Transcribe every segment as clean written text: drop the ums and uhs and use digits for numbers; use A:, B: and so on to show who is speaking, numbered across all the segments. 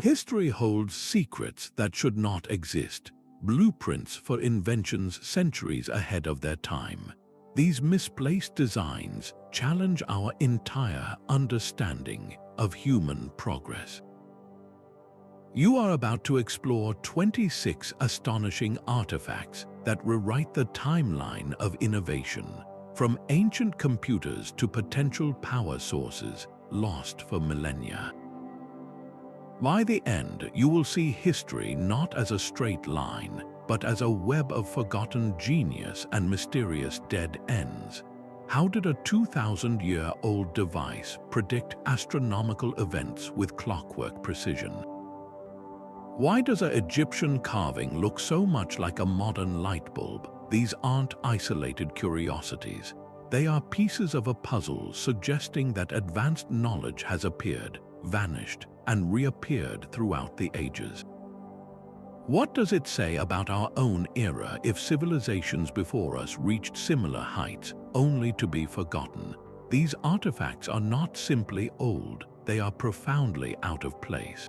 A: History holds secrets that should not exist, blueprints for inventions centuries ahead of their time. These misplaced designs challenge our entire understanding of human progress. You are about to explore 26 astonishing artifacts that rewrite the timeline of innovation, from ancient computers to potential power sources lost for millennia. By the end, you will see history not as a straight line, but as a web of forgotten genius and mysterious dead ends. How did a 2,000-year-old device predict astronomical events with clockwork precision? Why does an Egyptian carving look so much like a modern light bulb? These aren't isolated curiosities. They are pieces of a puzzle suggesting that advanced knowledge has appeared, vanished, and reappeared throughout the ages. What does it say about our own era if civilizations before us reached similar heights, only to be forgotten? These artifacts are not simply old, they are profoundly out of place.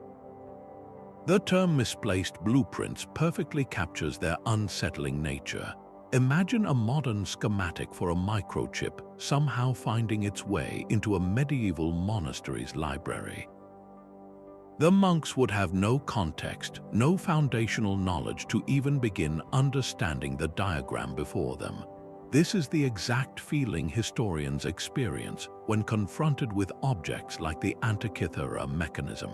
A: The term misplaced blueprints perfectly captures their unsettling nature. Imagine a modern schematic for a microchip somehow finding its way into a medieval monastery's library. The monks would have no context, no foundational knowledge to even begin understanding the diagram before them. This is the exact feeling historians experience when confronted with objects like the Antikythera Mechanism.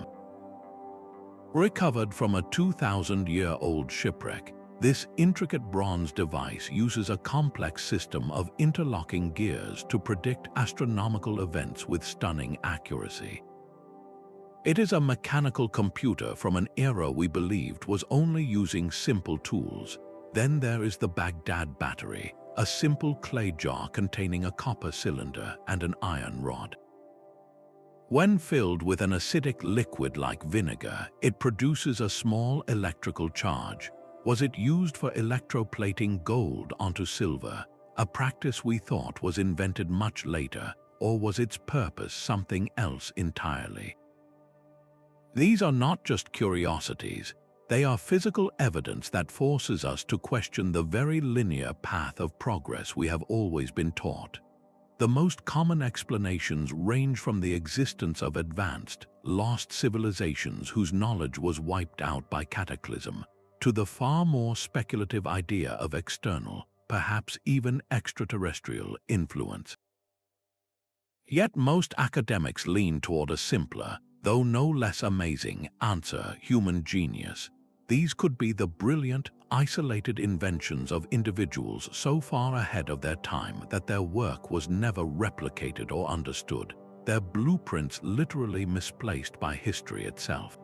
A: Recovered from a 2,000-year-old shipwreck, this intricate bronze device uses a complex system of interlocking gears to predict astronomical events with stunning accuracy. It is a mechanical computer from an era we believed was only using simple tools. Then there is the Baghdad Battery, a simple clay jar containing a copper cylinder and an iron rod. When filled with an acidic liquid like vinegar, it produces a small electrical charge. Was it used for electroplating gold onto silver, a practice we thought was invented much later, or was its purpose something else entirely? These are not just curiosities, they are physical evidence that forces us to question the very linear path of progress we have always been taught. The most common explanations range from the existence of advanced, lost civilizations whose knowledge was wiped out by cataclysm, to the far more speculative idea of external, perhaps even extraterrestrial influence. Yet most academics lean toward a simpler, though no less amazing, answer: human genius. These could be the brilliant, isolated inventions of individuals so far ahead of their time that their work was never replicated or understood, their blueprints literally misplaced by history itself.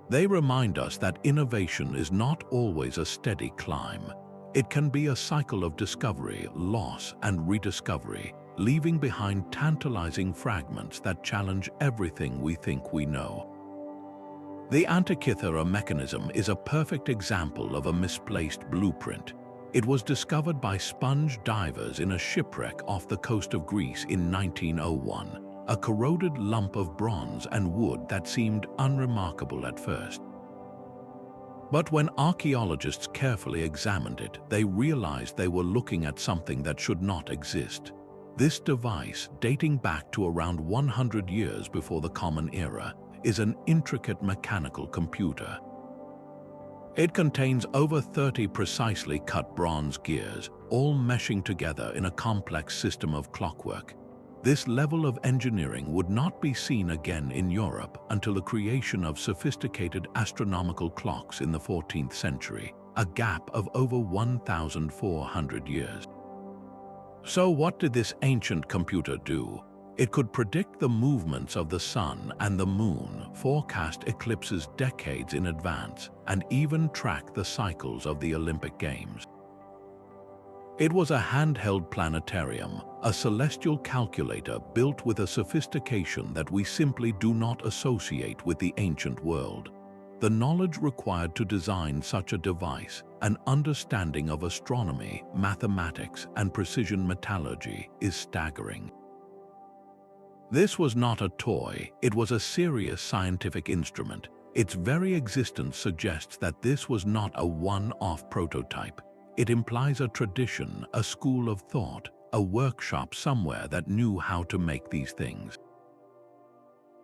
A: They remind us that innovation is not always a steady climb. It can be a cycle of discovery, loss, and rediscovery, leaving behind tantalizing fragments that challenge everything we think we know. The Antikythera Mechanism is a perfect example of a misplaced blueprint. It was discovered by sponge divers in a shipwreck off the coast of Greece in 1901, a corroded lump of bronze and wood that seemed unremarkable at first. But when archaeologists carefully examined it, they realized they were looking at something that should not exist. This device, dating back to around 100 years before the Common Era, is an intricate mechanical computer. It contains over 30 precisely cut bronze gears, all meshing together in a complex system of clockwork. This level of engineering would not be seen again in Europe until the creation of sophisticated astronomical clocks in the 14th century, a gap of over 1,400 years. So what did this ancient computer do? It could predict the movements of the sun and the moon, forecast eclipses decades in advance, and even track the cycles of the Olympic Games. It was a handheld planetarium, a celestial calculator built with a sophistication that we simply do not associate with the ancient world. The knowledge required to design such a device, an understanding of astronomy, mathematics, and precision metallurgy, is staggering. This was not a toy, it was a serious scientific instrument. Its very existence suggests that this was not a one-off prototype. It implies a tradition, a school of thought, a workshop somewhere that knew how to make these things.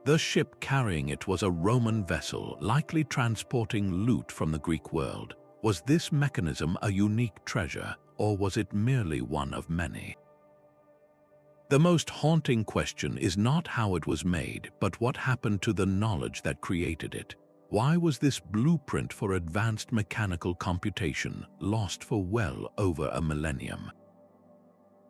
A: The ship carrying it was a Roman vessel, likely transporting loot from the Greek world. Was this mechanism a unique treasure, or was it merely one of many? The most haunting question is not how it was made, but what happened to the knowledge that created it. Why was this blueprint for advanced mechanical computation lost for well over a millennium?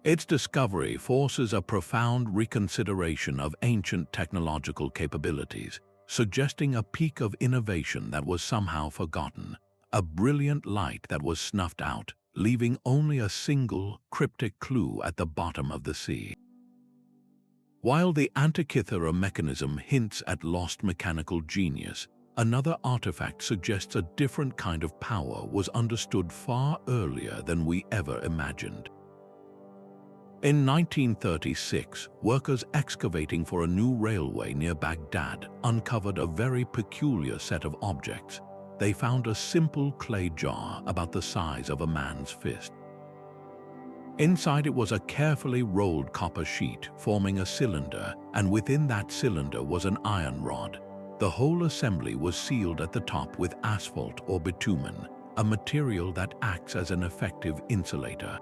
A: Its discovery forces a profound reconsideration of ancient technological capabilities, suggesting a peak of innovation that was somehow forgotten, a brilliant light that was snuffed out, leaving only a single, cryptic clue at the bottom of the sea. While the Antikythera Mechanism hints at lost mechanical genius, another artifact suggests a different kind of power was understood far earlier than we ever imagined. In 1936, workers excavating for a new railway near Baghdad uncovered a very peculiar set of objects. They found a simple clay jar about the size of a man's fist. Inside it was a carefully rolled copper sheet forming a cylinder, and within that cylinder was an iron rod. The whole assembly was sealed at the top with asphalt or bitumen, a material that acts as an effective insulator.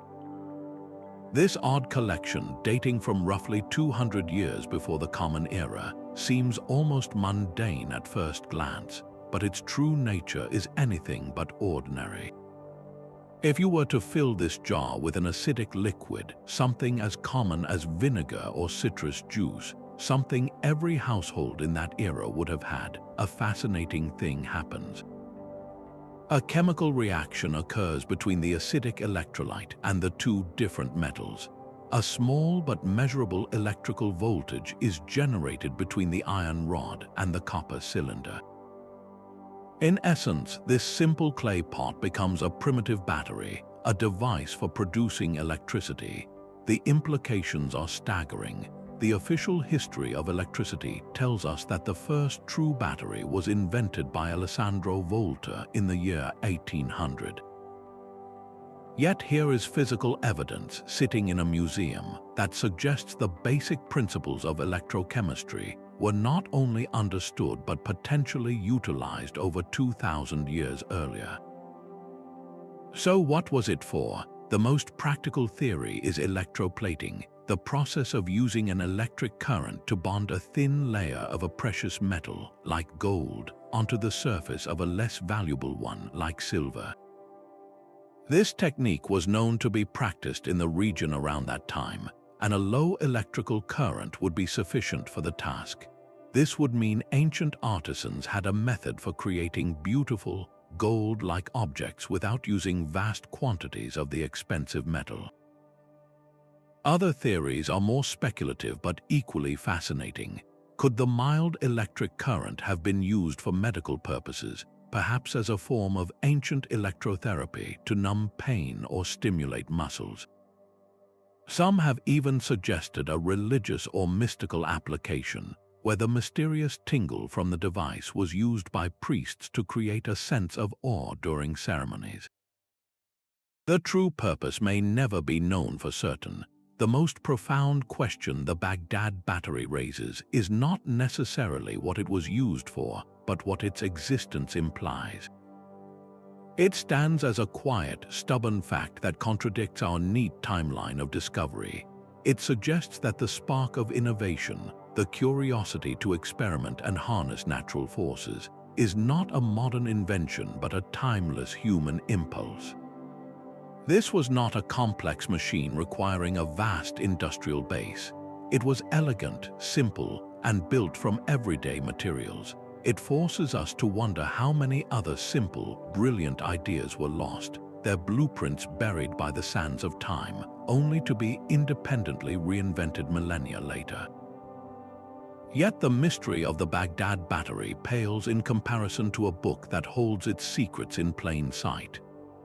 A: This odd collection, dating from roughly 200 years before the Common Era, seems almost mundane at first glance, but its true nature is anything but ordinary. If you were to fill this jar with an acidic liquid, something as common as vinegar or citrus juice, something every household in that era would have had, a fascinating thing happens. A chemical reaction occurs between the acidic electrolyte and the two different metals. A small but measurable electrical voltage is generated between the iron rod and the copper cylinder. In essence, this simple clay pot becomes a primitive battery, a device for producing electricity. The implications are staggering. The official history of electricity tells us that the first true battery was invented by Alessandro Volta in the year 1800. Yet here is physical evidence sitting in a museum that suggests the basic principles of electrochemistry were not only understood but potentially utilized over 2,000 years earlier. So what was it for? The most practical theory is electroplating, the process of using an electric current to bond a thin layer of a precious metal, like gold, onto the surface of a less valuable one, like silver. This technique was known to be practiced in the region around that time, and a low electrical current would be sufficient for the task. This would mean ancient artisans had a method for creating beautiful, gold-like objects without using vast quantities of the expensive metal. Other theories are more speculative but equally fascinating. Could the mild electric current have been used for medical purposes, perhaps as a form of ancient electrotherapy to numb pain or stimulate muscles? Some have even suggested a religious or mystical application, where the mysterious tingle from the device was used by priests to create a sense of awe during ceremonies. The true purpose may never be known for certain. The most profound question the Baghdad Battery raises is not necessarily what it was used for, but what its existence implies. It stands as a quiet, stubborn fact that contradicts our neat timeline of discovery. It suggests that the spark of innovation, the curiosity to experiment and harness natural forces, is not a modern invention but a timeless human impulse. This was not a complex machine requiring a vast industrial base. It was elegant, simple, and built from everyday materials. It forces us to wonder how many other simple, brilliant ideas were lost, their blueprints buried by the sands of time, only to be independently reinvented millennia later. Yet the mystery of the Baghdad Battery pales in comparison to a book that holds its secrets in plain sight.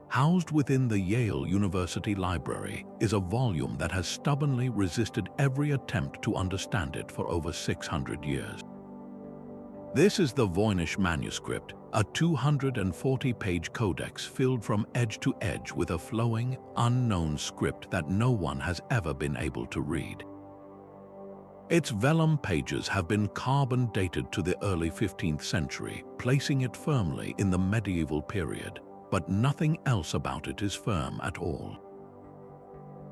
A: Housed within the Yale University Library is a volume that has stubbornly resisted every attempt to understand it for over 600 years. This is the Voynich Manuscript, a 240-page codex filled from edge to edge with a flowing, unknown script that no one has ever been able to read. Its vellum pages have been carbon dated to the early 15th century, placing it firmly in the medieval period, but nothing else about it is firm at all.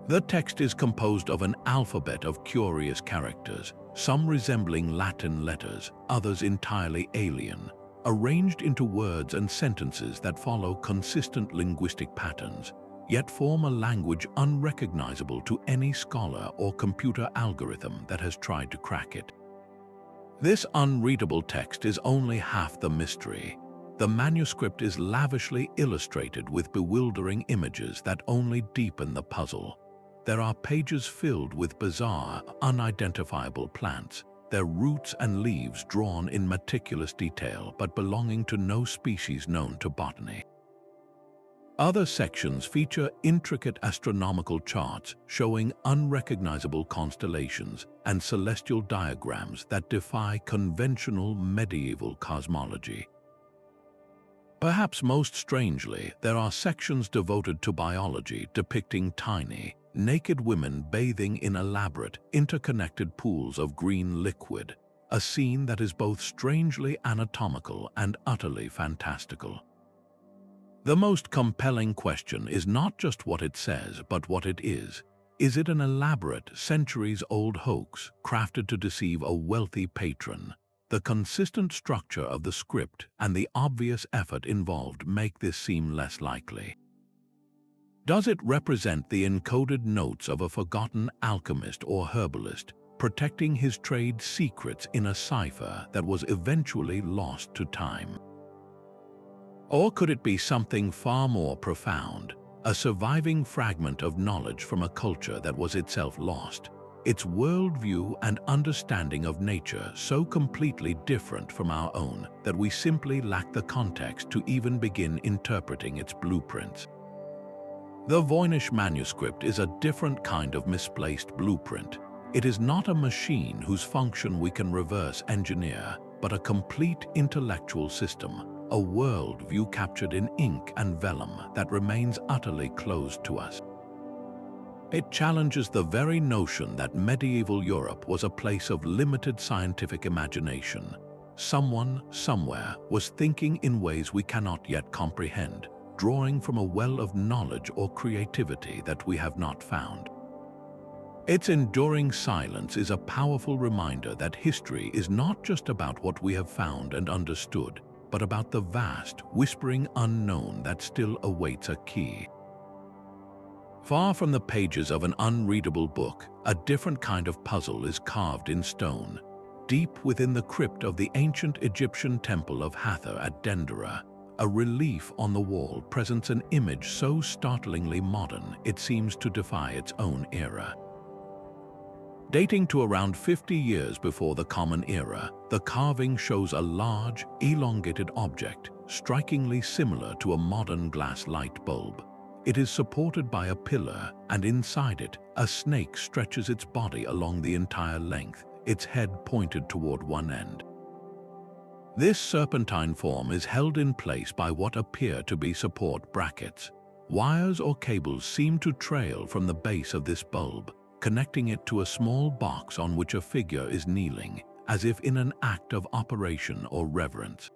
A: The text is composed of an alphabet of curious characters, some resembling Latin letters, others entirely alien, arranged into words and sentences that follow consistent linguistic patterns, yet form a language unrecognizable to any scholar or computer algorithm that has tried to crack it. This unreadable text is only half the mystery. The manuscript is lavishly illustrated with bewildering images that only deepen the puzzle. There are pages filled with bizarre, unidentifiable plants, their roots and leaves drawn in meticulous detail but belonging to no species known to botany. Other sections feature intricate astronomical charts showing unrecognizable constellations and celestial diagrams that defy conventional medieval cosmology. Perhaps most strangely, there are sections devoted to biology depicting tiny, naked women bathing in elaborate, interconnected pools of green liquid, a scene that is both strangely anatomical and utterly fantastical. The most compelling question is not just what it says, but what it is. Is it an elaborate, centuries-old hoax crafted to deceive a wealthy patron? The consistent structure of the script and the obvious effort involved make this seem less likely. Does it represent the encoded notes of a forgotten alchemist or herbalist, protecting his trade secrets in a cipher that was eventually lost to time? Or could it be something far more profound, a surviving fragment of knowledge from a culture that was itself lost, its worldview and understanding of nature so completely different from our own that we simply lack the context to even begin interpreting its blueprints? The Voynich Manuscript is a different kind of misplaced blueprint. It is not a machine whose function we can reverse engineer, but a complete intellectual system, a world-view captured in ink and vellum that remains utterly closed to us. It challenges the very notion that medieval Europe was a place of limited scientific imagination. Someone, somewhere, was thinking in ways we cannot yet comprehend, drawing from a well of knowledge or creativity that we have not found. Its enduring silence is a powerful reminder that history is not just about what we have found and understood, but about the vast, whispering unknown that still awaits a key. Far from the pages of an unreadable book, a different kind of puzzle is carved in stone. Deep within the crypt of the ancient Egyptian temple of Hathor at Dendera, a relief on the wall presents an image so startlingly modern it seems to defy its own era. Dating to around 50 years before the Common Era, the carving shows a large, elongated object, strikingly similar to a modern glass light bulb. It is supported by a pillar, and inside it, a snake stretches its body along the entire length, its head pointed toward one end. This serpentine form is held in place by what appear to be support brackets. Wires or cables seem to trail from the base of this bulb, connecting it to a small box on which a figure is kneeling, as if in an act of operation or reverence.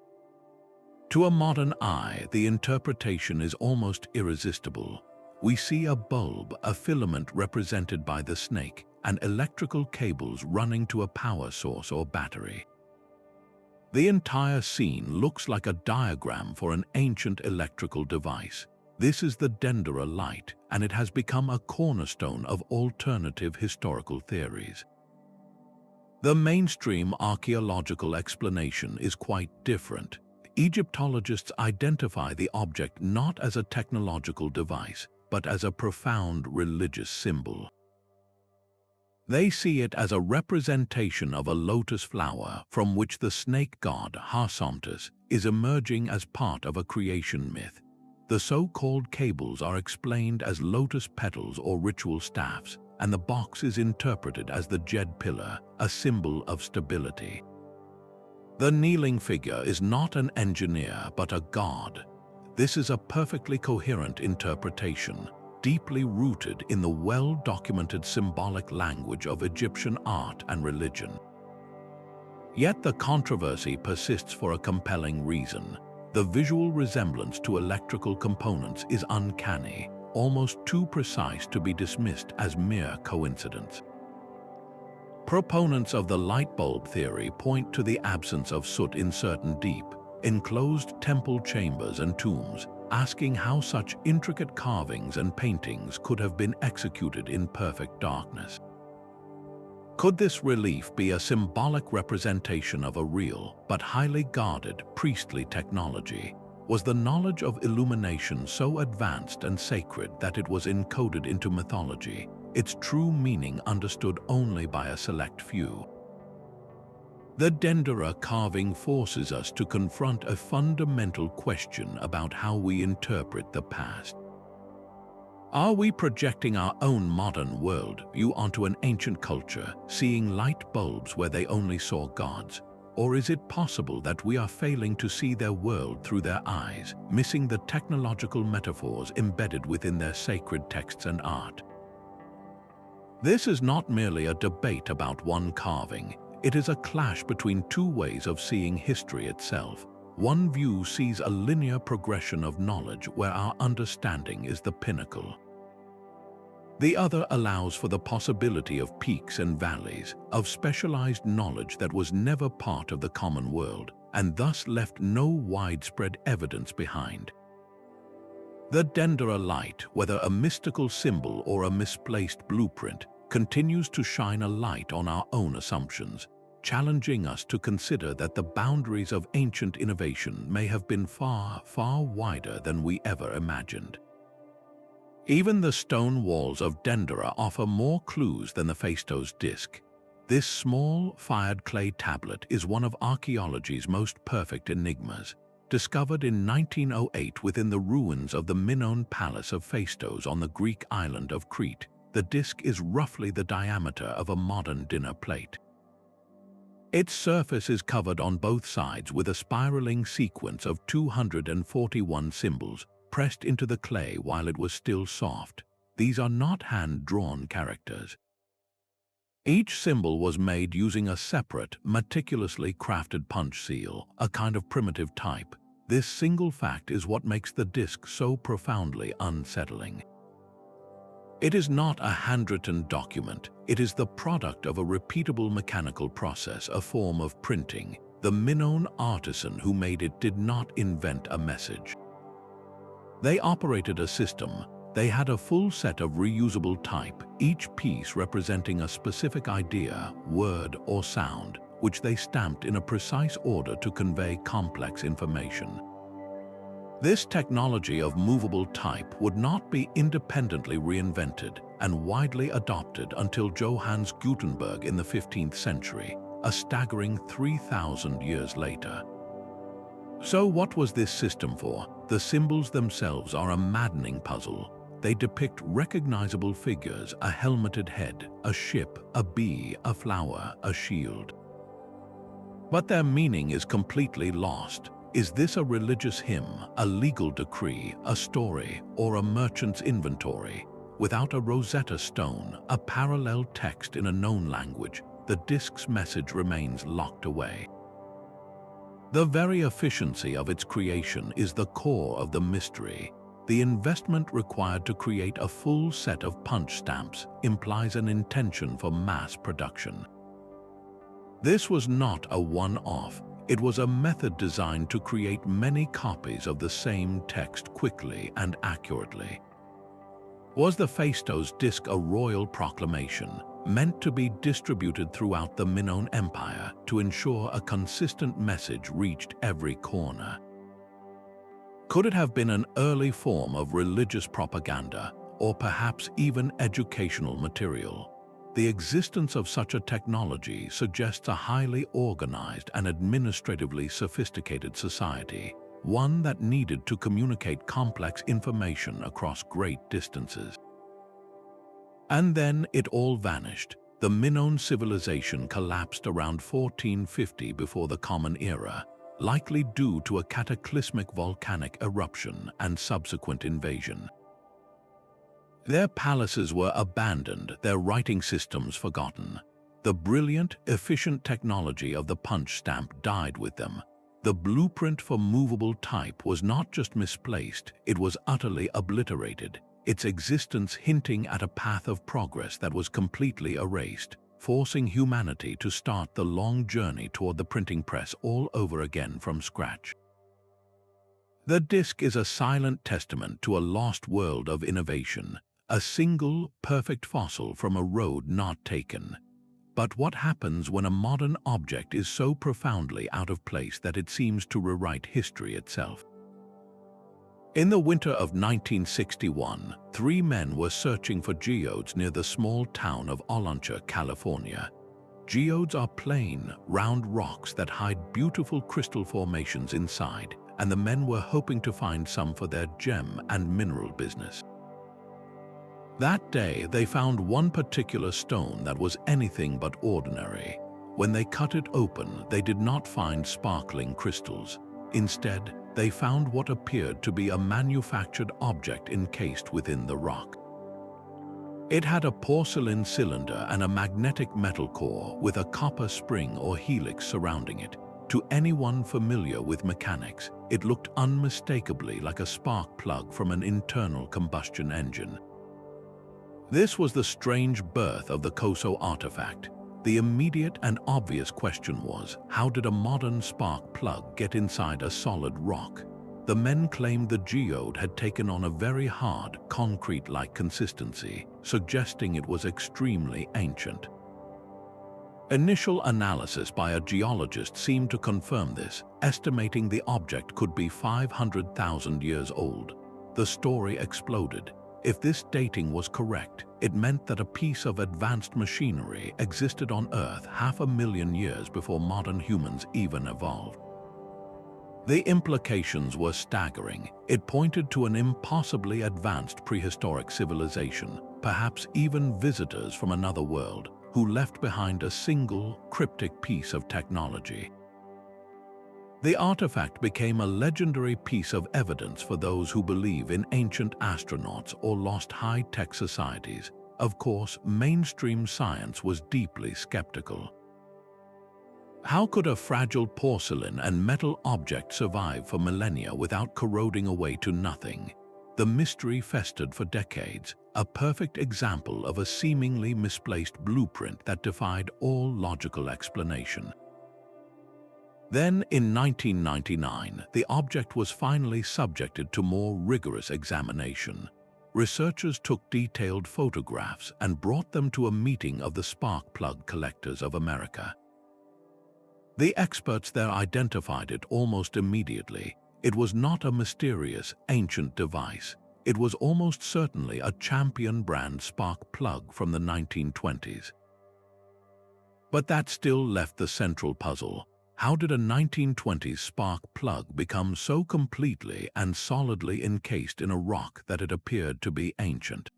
A: To a modern eye, the interpretation is almost irresistible. We see a bulb, a filament represented by the snake, and electrical cables running to a power source or battery. The entire scene looks like a diagram for an ancient electrical device. This is the Dendera light, and it has become a cornerstone of alternative historical theories. The mainstream archaeological explanation is quite different. Egyptologists identify the object not as a technological device, but as a profound religious symbol. They see it as a representation of a lotus flower from which the snake god Harsomtus is emerging as part of a creation myth. The so-called cables are explained as lotus petals or ritual staffs, and the box is interpreted as the Jed pillar, a symbol of stability. The kneeling figure is not an engineer but a god. This is a perfectly coherent interpretation, deeply rooted in the well-documented symbolic language of Egyptian art and religion. Yet the controversy persists for a compelling reason. The visual resemblance to electrical components is uncanny, almost too precise to be dismissed as mere coincidence. Proponents of the light bulb theory point to the absence of soot in certain deep, enclosed temple chambers and tombs, asking how such intricate carvings and paintings could have been executed in perfect darkness. Could this relief be a symbolic representation of a real, but highly guarded, priestly technology? Was the knowledge of illumination so advanced and sacred that it was encoded into mythology, its true meaning understood only by a select few? The Dendera carving forces us to confront a fundamental question about how we interpret the past. Are we projecting our own modern world view onto an ancient culture, seeing light bulbs where they only saw gods? Or is it possible that we are failing to see their world through their eyes, missing the technological metaphors embedded within their sacred texts and art? This is not merely a debate about one carving. It is a clash between two ways of seeing history itself. One view sees a linear progression of knowledge where our understanding is the pinnacle. The other allows for the possibility of peaks and valleys, of specialized knowledge that was never part of the common world, and thus left no widespread evidence behind. The Dendera light, whether a mystical symbol or a misplaced blueprint, continues to shine a light on our own assumptions, challenging us to consider that the boundaries of ancient innovation may have been far, far wider than we ever imagined. Even the stone walls of Dendera offer more clues than the Phaistos Disc. This small, fired clay tablet is one of archaeology's most perfect enigmas. Discovered in 1908 within the ruins of the Minoan Palace of Phaistos on the Greek island of Crete, the disc is roughly the diameter of a modern dinner plate. Its surface is covered on both sides with a spiraling sequence of 241 symbols pressed into the clay while it was still soft. These are not hand-drawn characters. Each symbol was made using a separate, meticulously crafted punch seal, a kind of primitive type. This single fact is what makes the disc so profoundly unsettling. It is not a handwritten document. It is the product of a repeatable mechanical process, a form of printing. The Minoan artisan who made it did not invent a message. They operated a system. They had a full set of reusable type, each piece representing a specific idea, word, or sound, which they stamped in a precise order to convey complex information. This technology of movable type would not be independently reinvented and widely adopted until Johannes Gutenberg in the 15th century, a staggering 3,000 years later. So what was this system for? The symbols themselves are a maddening puzzle. They depict recognizable figures: a helmeted head, a ship, a bee, a flower, a shield. But their meaning is completely lost. Is this a religious hymn, a legal decree, a story, or a merchant's inventory? Without a Rosetta Stone, a parallel text in a known language, the disc's message remains locked away. The very efficiency of its creation is the core of the mystery. The investment required to create a full set of punch stamps implies an intention for mass production. This was not a one-off. It was a method designed to create many copies of the same text quickly and accurately. Was the Phaistos Disc a royal proclamation, meant to be distributed throughout the Minoan Empire to ensure a consistent message reached every corner? Could it have been an early form of religious propaganda, or perhaps even educational material? The existence of such a technology suggests a highly organized and administratively sophisticated society, one that needed to communicate complex information across great distances. And then it all vanished. The Minoan civilization collapsed around 1450 before the Common Era, likely due to a cataclysmic volcanic eruption and subsequent invasion. Their palaces were abandoned, their writing systems forgotten. The brilliant, efficient technology of the punch stamp died with them. The blueprint for movable type was not just misplaced, it was utterly obliterated, its existence hinting at a path of progress that was completely erased, forcing humanity to start the long journey toward the printing press all over again from scratch. The disc is a silent testament to a lost world of innovation, a single, perfect fossil from a road not taken. But what happens when a modern object is so profoundly out of place that it seems to rewrite history itself? In the winter of 1961, 3 men were searching for geodes near the small town of Olancha, California. Geodes are plain, round rocks that hide beautiful crystal formations inside, and the men were hoping to find some for their gem and mineral business. That day, they found one particular stone that was anything but ordinary. When they cut it open, they did not find sparkling crystals. Instead, they found what appeared to be a manufactured object encased within the rock. It had a porcelain cylinder and a magnetic metal core with a copper spring or helix surrounding it. To anyone familiar with mechanics, it looked unmistakably like a spark plug from an internal combustion engine. This was the strange birth of the Coso Artifact. The immediate and obvious question was, how did a modern spark plug get inside a solid rock? The men claimed the geode had taken on a very hard, concrete-like consistency, suggesting it was extremely ancient. Initial analysis by a geologist seemed to confirm this, estimating the object could be 500,000 years old. The story exploded. If this dating was correct, it meant that a piece of advanced machinery existed on Earth 500,000 years before modern humans even evolved. The implications were staggering. It pointed to an impossibly advanced prehistoric civilization, perhaps even visitors from another world, who left behind a single, cryptic piece of technology. The artifact became a legendary piece of evidence for those who believe in ancient astronauts or lost high-tech societies. Of course, mainstream science was deeply skeptical. How could a fragile porcelain and metal object survive for millennia without corroding away to nothing? The mystery festered for decades, a perfect example of a seemingly misplaced blueprint that defied all logical explanation. Then, in 1999, the object was finally subjected to more rigorous examination. Researchers took detailed photographs and brought them to a meeting of the spark plug collectors of America. The experts there identified it almost immediately. It was not a mysterious, ancient device. It was almost certainly a champion brand spark plug from the 1920s. But that still left the central puzzle. How did a 1920s spark plug become so completely and solidly encased in a rock that it appeared to be ancient?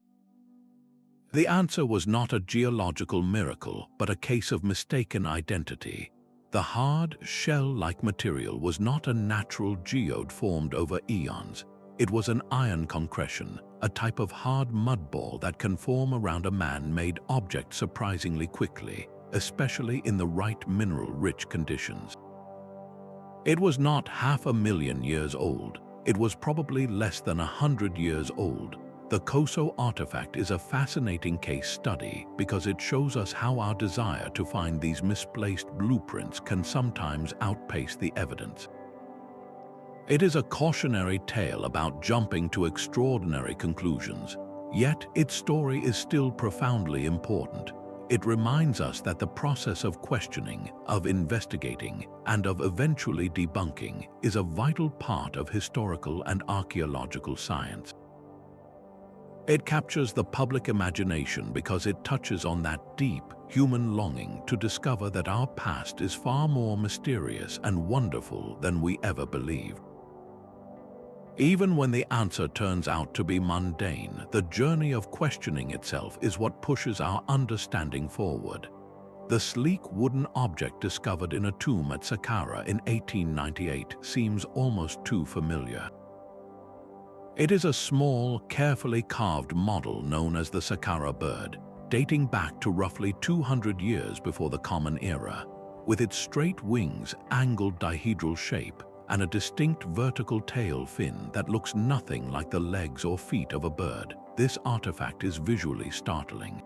A: The answer was not a geological miracle, but a case of mistaken identity. The hard, shell-like material was not a natural geode formed over eons. It was an iron concretion, a type of hard mud ball that can form around a man-made object surprisingly quickly, especially in the right mineral-rich conditions. It was not 500,000 years old. It was probably less than 100 years old. The Coso Artifact is a fascinating case study because it shows us how our desire to find these misplaced blueprints can sometimes outpace the evidence. It is a cautionary tale about jumping to extraordinary conclusions, yet its story is still profoundly important. It reminds us that the process of questioning, of investigating, and of eventually debunking is a vital part of historical and archaeological science. It captures the public imagination because it touches on that deep, human longing to discover that our past is far more mysterious and wonderful than we ever believed. Even when the answer turns out to be mundane, the journey of questioning itself is what pushes our understanding forward. The sleek wooden object discovered in a tomb at Saqqara in 1898 seems almost too familiar. It is a small, carefully carved model known as the Saqqara Bird, dating back to roughly 200 years before the Common Era. With its straight wings, angled dihedral shape, and a distinct vertical tail fin that looks nothing like the legs or feet of a bird, this artifact is visually startling.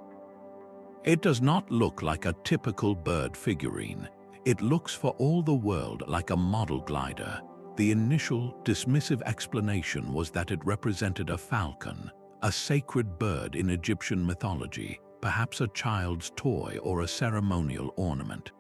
A: It does not look like a typical bird figurine. It looks for all the world like a model glider. The initial, dismissive explanation was that it represented a falcon, a sacred bird in Egyptian mythology, perhaps a child's toy or a ceremonial ornament.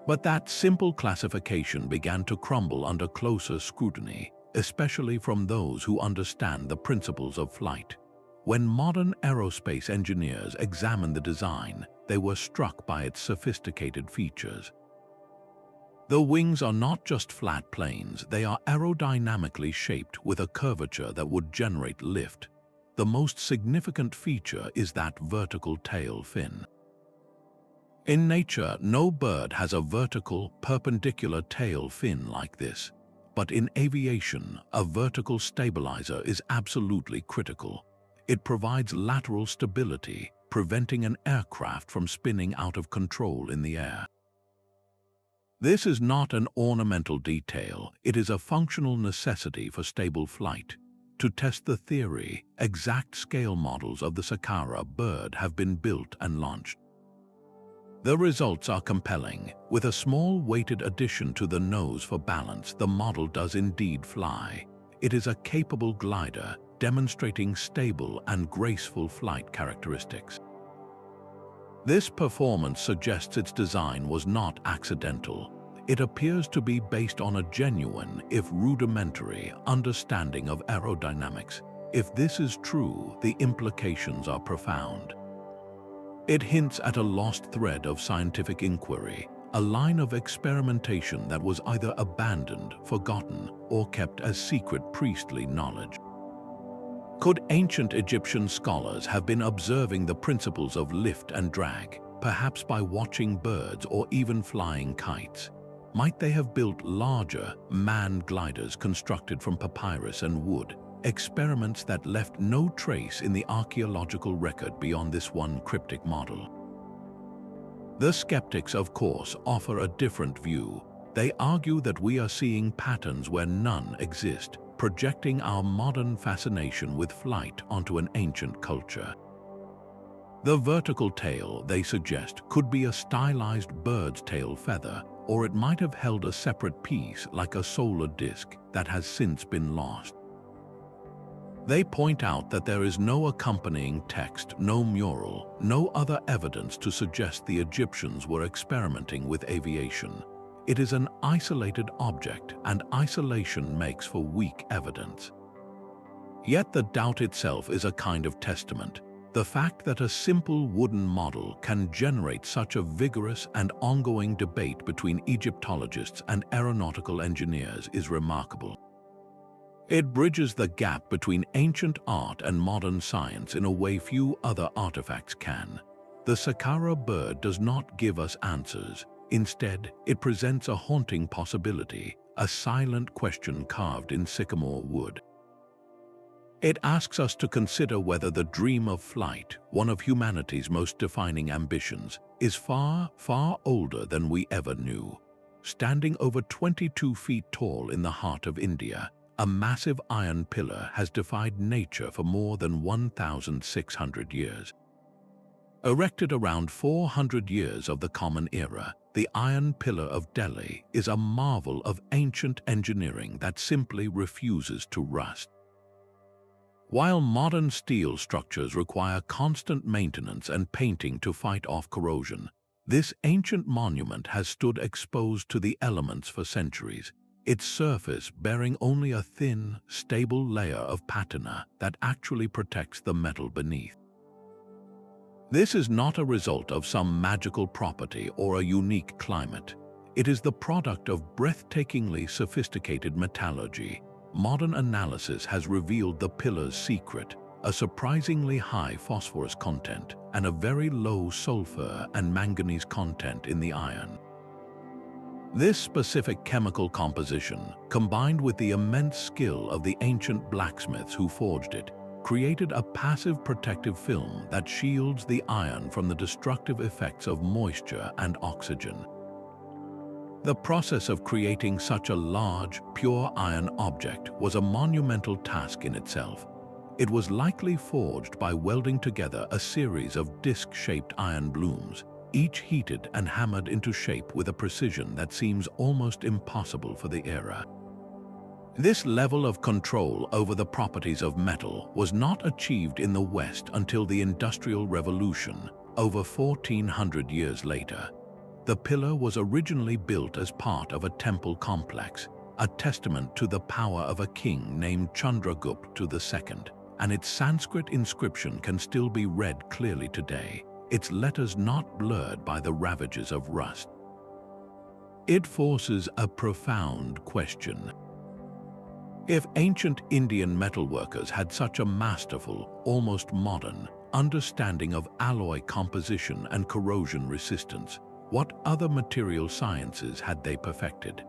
A: But that simple classification began to crumble under closer scrutiny, especially from those who understand the principles of flight. When modern aerospace engineers examined the design, they were struck by its sophisticated features. The wings are not just flat planes, they are aerodynamically shaped with a curvature that would generate lift. The most significant feature is that vertical tail fin. In nature, no bird has a vertical, perpendicular tail fin like this. But in aviation, a vertical stabilizer is absolutely critical. It provides lateral stability, preventing an aircraft from spinning out of control in the air. This is not an ornamental detail, it is a functional necessity for stable flight. To test the theory, exact scale models of the Saqqara Bird have been built and launched. The results are compelling. With a small weighted addition to the nose for balance, the model does indeed fly. It is a capable glider, demonstrating stable and graceful flight characteristics. This performance suggests its design was not accidental. It appears to be based on a genuine, if rudimentary, understanding of aerodynamics. If this is true, the implications are profound. It hints at a lost thread of scientific inquiry, a line of experimentation that was either abandoned, forgotten, or kept as secret priestly knowledge. Could ancient Egyptian scholars have been observing the principles of lift and drag, perhaps by watching birds or even flying kites? Might they have built larger, manned gliders constructed from papyrus and wood, experiments that left no trace in the archaeological record beyond this one cryptic model? The skeptics, of course, offer a different view. They argue that we are seeing patterns where none exist, projecting our modern fascination with flight onto an ancient culture. The vertical tail, they suggest, could be a stylized bird's tail feather, or it might have held a separate piece like a solar disk that has since been lost. They point out that there is no accompanying text, no mural, no other evidence to suggest the Egyptians were experimenting with aviation. It is an isolated object, and isolation makes for weak evidence. Yet the doubt itself is a kind of testament. The fact that a simple wooden model can generate such a vigorous and ongoing debate between Egyptologists and aeronautical engineers is remarkable. It bridges the gap between ancient art and modern science in a way few other artifacts can. The Saqqara Bird does not give us answers. Instead, it presents a haunting possibility, a silent question carved in sycamore wood. It asks us to consider whether the dream of flight, one of humanity's most defining ambitions, is far, far older than we ever knew. Standing over 22 feet tall in the heart of India, a massive iron pillar has defied nature for more than 1,600 years. Erected around 400 years of the Common Era, the Iron Pillar of Delhi is a marvel of ancient engineering that simply refuses to rust. While modern steel structures require constant maintenance and painting to fight off corrosion, this ancient monument has stood exposed to the elements for centuries, its surface bearing only a thin, stable layer of patina that actually protects the metal beneath. This is not a result of some magical property or a unique climate. It is the product of breathtakingly sophisticated metallurgy, modern analysis has revealed the pillar's secret: a surprisingly high phosphorus content and a very low sulfur and manganese content in the iron. This specific chemical composition, combined with the immense skill of the ancient blacksmiths who forged it, created a passive protective film that shields the iron from the destructive effects of moisture and oxygen. The process of creating such a large, pure iron object was a monumental task in itself. It was likely forged by welding together a series of disc-shaped iron blooms, each heated and hammered into shape with a precision that seems almost impossible for the era. This level of control over the properties of metal was not achieved in the West until the Industrial Revolution, over 1400 years later. The pillar was originally built as part of a temple complex, a testament to the power of a king named Chandragupta II, and its Sanskrit inscription can still be read clearly today, its letters not blurred by the ravages of rust. It forces a profound question. If ancient Indian metalworkers had such a masterful, almost modern, understanding of alloy composition and corrosion resistance, what other material sciences had they perfected?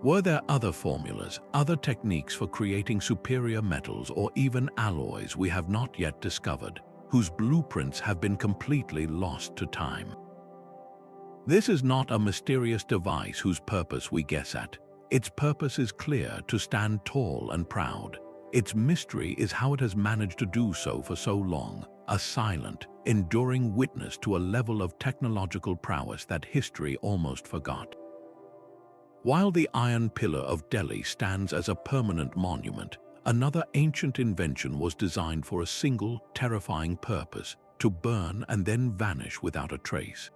A: Were there other formulas, other techniques for creating superior metals or even alloys we have not yet discovered, whose blueprints have been completely lost to time? This is not a mysterious device whose purpose we guess at. Its purpose is clear: to stand tall and proud. Its mystery is how it has managed to do so for so long, a silent, enduring witness to a level of technological prowess that history almost forgot. While the Iron Pillar of Delhi stands as a permanent monument, another ancient invention was designed for a single, terrifying purpose: to burn and then vanish without a trace.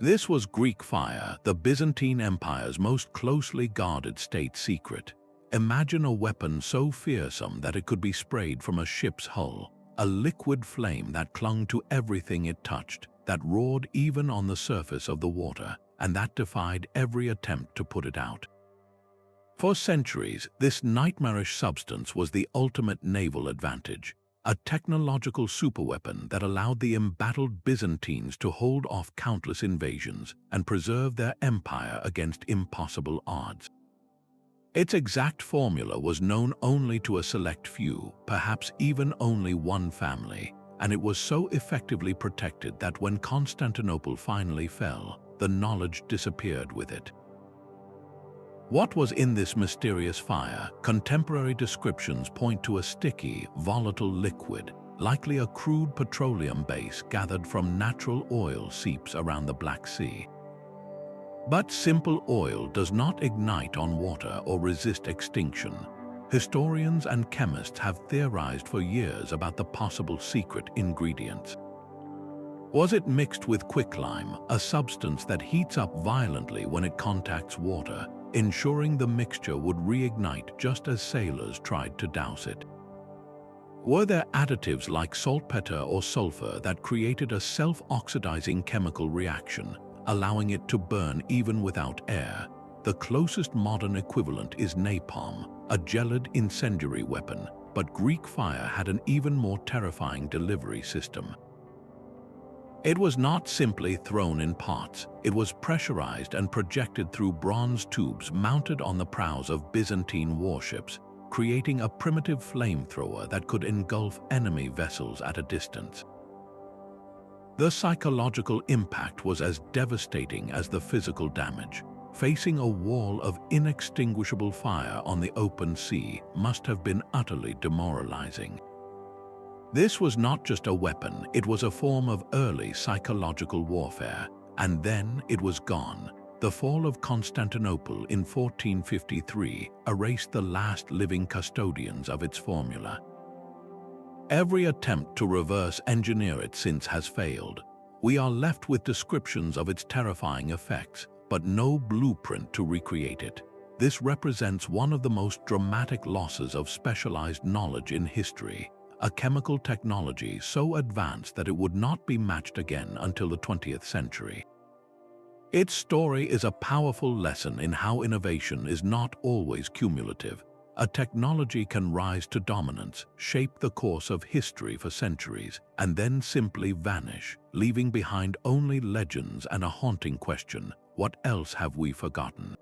A: This was Greek fire, the Byzantine Empire's most closely guarded state secret. Imagine a weapon so fearsome that it could be sprayed from a ship's hull, a liquid flame that clung to everything it touched, that roared even on the surface of the water, and that defied every attempt to put it out. For centuries, this nightmarish substance was the ultimate naval advantage, a technological superweapon that allowed the embattled Byzantines to hold off countless invasions and preserve their empire against impossible odds. Its exact formula was known only to a select few, perhaps even only one family, and it was so effectively protected that when Constantinople finally fell, the knowledge disappeared with it. What was in this mysterious fire? Contemporary descriptions point to a sticky, volatile liquid, likely a crude petroleum base gathered from natural oil seeps around the Black Sea. But simple oil does not ignite on water or resist extinction. Historians and chemists have theorized for years about the possible secret ingredients. Was it mixed with quicklime, a substance that heats up violently when it contacts water, ensuring the mixture would reignite just as sailors tried to douse it? Were there additives like saltpeter or sulfur that created a self-oxidizing chemical reaction, allowing it to burn even without air? The closest modern equivalent is napalm, a gelid incendiary weapon, but Greek fire had an even more terrifying delivery system. It was not simply thrown in pots. It was pressurized and projected through bronze tubes mounted on the prows of Byzantine warships, creating a primitive flamethrower that could engulf enemy vessels at a distance. The psychological impact was as devastating as the physical damage. Facing a wall of inextinguishable fire on the open sea must have been utterly demoralizing. This was not just a weapon, it was a form of early psychological warfare, and then it was gone. The fall of Constantinople in 1453 erased the last living custodians of its formula. Every attempt to reverse engineer it since has failed. We are left with descriptions of its terrifying effects, but no blueprint to recreate it. This represents one of the most dramatic losses of specialized knowledge in history. A chemical technology so advanced that it would not be matched again until the 20th century. Its story is a powerful lesson in how innovation is not always cumulative. A technology can rise to dominance, shape the course of history for centuries, and then simply vanish, leaving behind only legends and a haunting question: what else have we forgotten?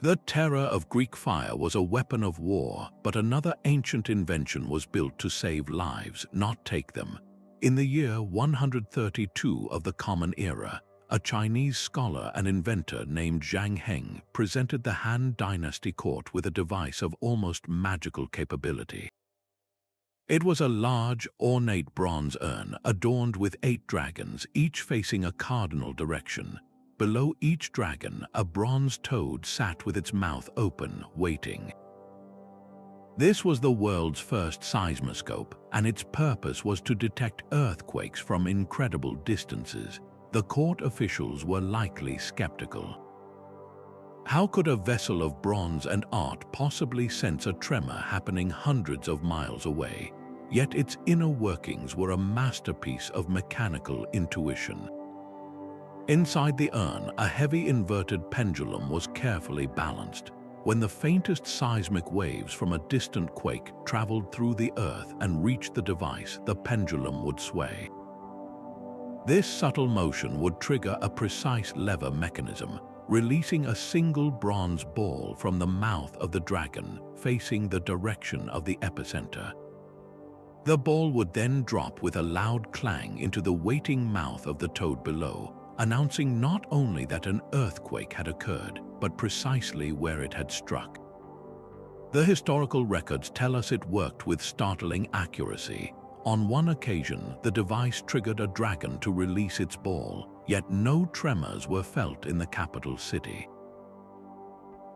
A: The terror of Greek fire was a weapon of war, but another ancient invention was built to save lives, not take them. In the year 132 of the Common Era, a Chinese scholar and inventor named Zhang Heng presented the Han Dynasty court with a device of almost magical capability. It was a large, ornate bronze urn adorned with 8 dragons, each facing a cardinal direction. Below each dragon, a bronze toad sat with its mouth open, waiting. This was the world's first seismoscope, and its purpose was to detect earthquakes from incredible distances. The court officials were likely skeptical. How could a vessel of bronze and art possibly sense a tremor happening hundreds of miles away? Yet its inner workings were a masterpiece of mechanical intuition. Inside the urn, a heavy inverted pendulum was carefully balanced. When the faintest seismic waves from a distant quake traveled through the earth and reached the device, the pendulum would sway. This subtle motion would trigger a precise lever mechanism, releasing a single bronze ball from the mouth of the dragon, facing the direction of the epicenter. The ball would then drop with a loud clang into the waiting mouth of the toad below, announcing not only that an earthquake had occurred, but precisely where it had struck. The historical records tell us it worked with startling accuracy. On one occasion, the device triggered a dragon to release its ball, yet no tremors were felt in the capital city.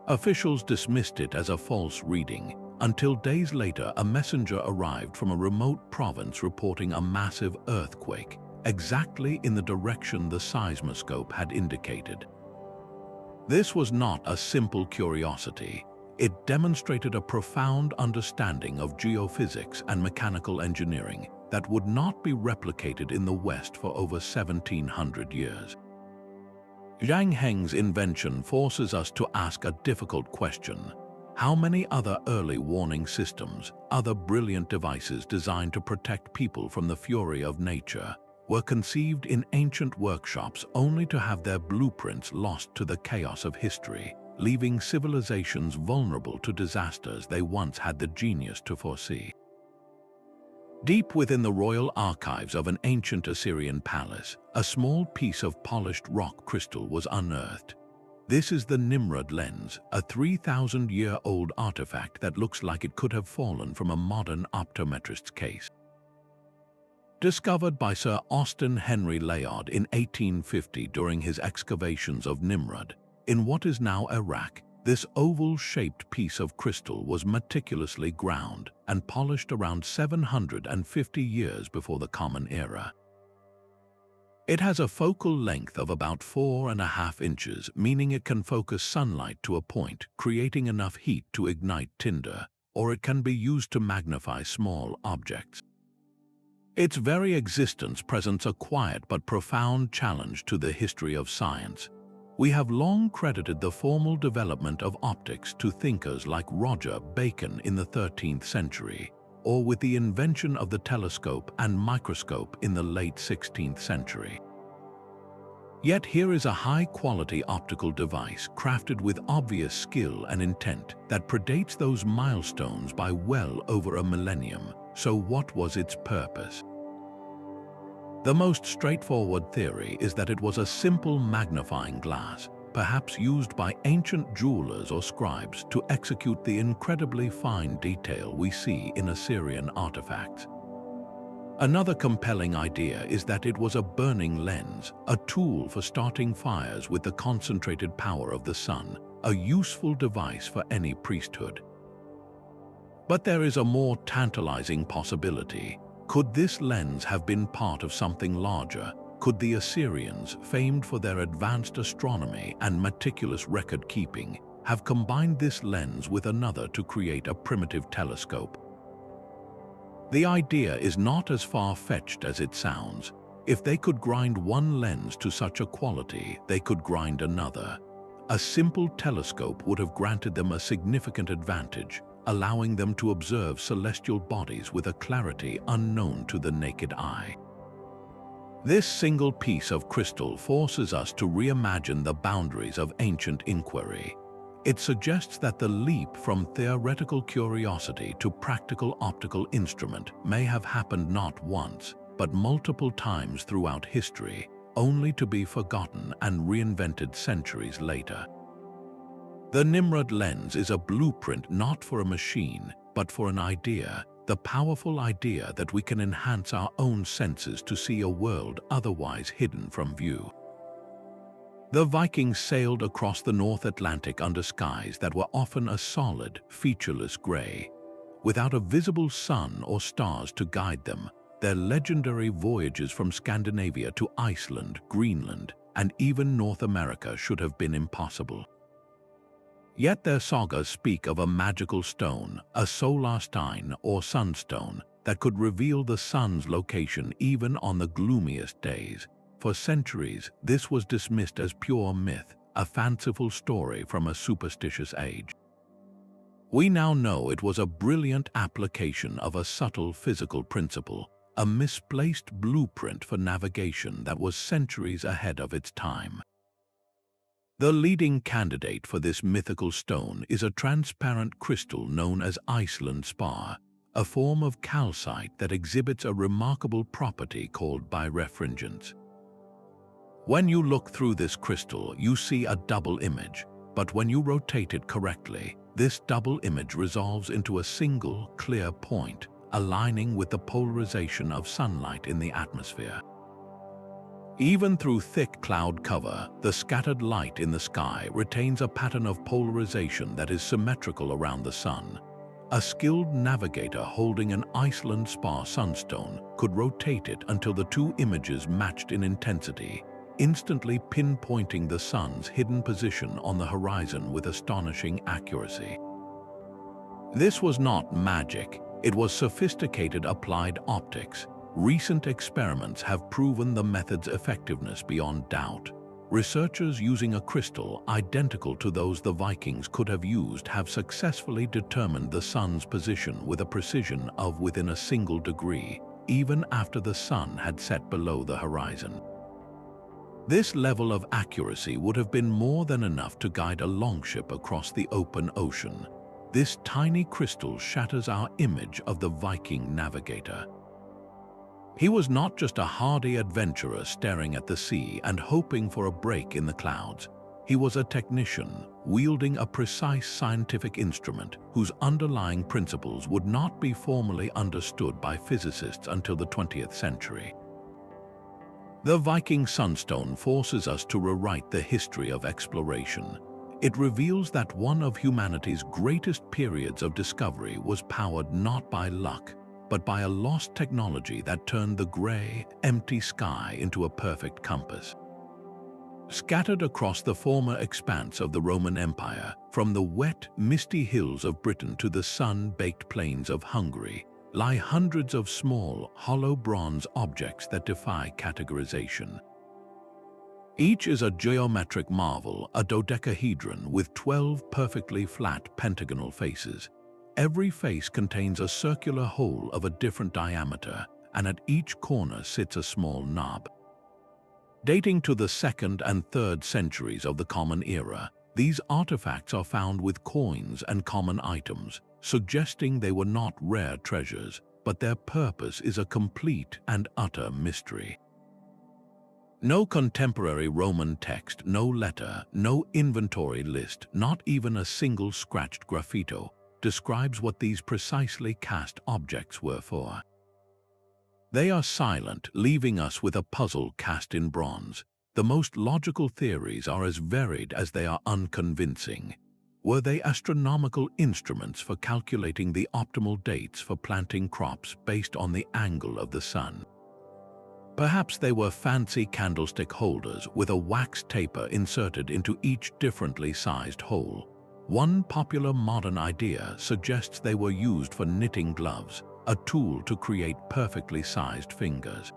A: Officials dismissed it as a false reading, until days later a messenger arrived from a remote province reporting a massive earthquake, exactly in the direction the seismoscope had indicated. This was not a simple curiosity. It demonstrated a profound understanding of geophysics and mechanical engineering that would not be replicated in the West for over 1700 years. Zhang Heng's invention forces us to ask a difficult question. How many other early warning systems, other brilliant devices designed to protect people from the fury of nature, were conceived in ancient workshops only to have their blueprints lost to the chaos of history, leaving civilizations vulnerable to disasters they once had the genius to foresee? Deep within the royal archives of an ancient Assyrian palace, a small piece of polished rock crystal was unearthed. This is the Nimrud Lens, a 3,000-year-old artifact that looks like it could have fallen from a modern optometrist's case. Discovered by Sir Austin Henry Layard in 1850 during his excavations of Nimrud, in what is now Iraq, this oval-shaped piece of crystal was meticulously ground and polished around 750 years before the Common Era. It has a focal length of about 4.5 inches, meaning it can focus sunlight to a point, creating enough heat to ignite tinder, or it can be used to magnify small objects. Its very existence presents a quiet but profound challenge to the history of science. We have long credited the formal development of optics to thinkers like Roger Bacon in the 13th century, or with the invention of the telescope and microscope in the late 16th century. Yet here is a high-quality optical device crafted with obvious skill and intent that predates those milestones by well over a millennium. So what was its purpose? The most straightforward theory is that it was a simple magnifying glass, perhaps used by ancient jewelers or scribes to execute the incredibly fine detail we see in Assyrian artifacts. Another compelling idea is that it was a burning lens, a tool for starting fires with the concentrated power of the sun, a useful device for any priesthood. But there is a more tantalizing possibility. Could this lens have been part of something larger? Could the Assyrians, famed for their advanced astronomy and meticulous record-keeping, have combined this lens with another to create a primitive telescope? The idea is not as far-fetched as it sounds. If they could grind one lens to such a quality, they could grind another. A simple telescope would have granted them a significant advantage, allowing them to observe celestial bodies with a clarity unknown to the naked eye. This single piece of crystal forces us to reimagine the boundaries of ancient inquiry. It suggests that the leap from theoretical curiosity to practical optical instrument may have happened not once, but multiple times throughout history, only to be forgotten and reinvented centuries later. The Nimrud Lens is a blueprint not for a machine, but for an idea, the powerful idea that we can enhance our own senses to see a world otherwise hidden from view. The Vikings sailed across the North Atlantic under skies that were often a solid, featureless gray. Without a visible sun or stars to guide them, their legendary voyages from Scandinavia to Iceland, Greenland, and even North America should have been impossible. Yet their sagas speak of a magical stone, a solarstein or sunstone, that could reveal the sun's location even on the gloomiest days. For centuries, this was dismissed as pure myth, a fanciful story from a superstitious age. We now know it was a brilliant application of a subtle physical principle, a misplaced blueprint for navigation that was centuries ahead of its time. The leading candidate for this mythical stone is a transparent crystal known as Iceland spar, a form of calcite that exhibits a remarkable property called birefringence. When you look through this crystal, you see a double image, but when you rotate it correctly, this double image resolves into a single, clear point, aligning with the polarization of sunlight in the atmosphere. Even through thick cloud cover, the scattered light in the sky retains a pattern of polarization that is symmetrical around the sun. A skilled navigator holding an Iceland spar sunstone could rotate it until the two images matched in intensity, instantly pinpointing the sun's hidden position on the horizon with astonishing accuracy. This was not magic, it was sophisticated applied optics. Recent experiments have proven the method's effectiveness beyond doubt. Researchers using a crystal identical to those the Vikings could have used have successfully determined the sun's position with a precision of within a single degree, even after the sun had set below the horizon. This level of accuracy would have been more than enough to guide a longship across the open ocean. This tiny crystal shatters our image of the Viking navigator. He was not just a hardy adventurer staring at the sea and hoping for a break in the clouds. He was a technician, wielding a precise scientific instrument whose underlying principles would not be formally understood by physicists until the 20th century. The Viking Sunstone forces us to rewrite the history of exploration. It reveals that one of humanity's greatest periods of discovery was powered not by luck, but by a lost technology that turned the gray, empty sky into a perfect compass. Scattered across the former expanse of the Roman Empire, from the wet, misty hills of Britain to the sun-baked plains of Hungary, lie hundreds of small, hollow bronze objects that defy categorization. Each is a geometric marvel, a dodecahedron with 12 perfectly flat pentagonal faces. Every face contains a circular hole of a different diameter, and at each corner sits a small knob. Dating to the 2nd and 3rd centuries of the Common Era, these artifacts are found with coins and common items, suggesting they were not rare treasures, but their purpose is a complete and utter mystery. No contemporary Roman text, no letter, no inventory list, not even a single scratched graffito, describes what these precisely cast objects were for. They are silent, leaving us with a puzzle cast in bronze. The most logical theories are as varied as they are unconvincing. Were they astronomical instruments for calculating the optimal dates for planting crops based on the angle of the sun? Perhaps they were fancy candlestick holders with a wax taper inserted into each differently sized hole. One popular modern idea suggests they were used for knitting gloves, a tool to create perfectly sized fingers.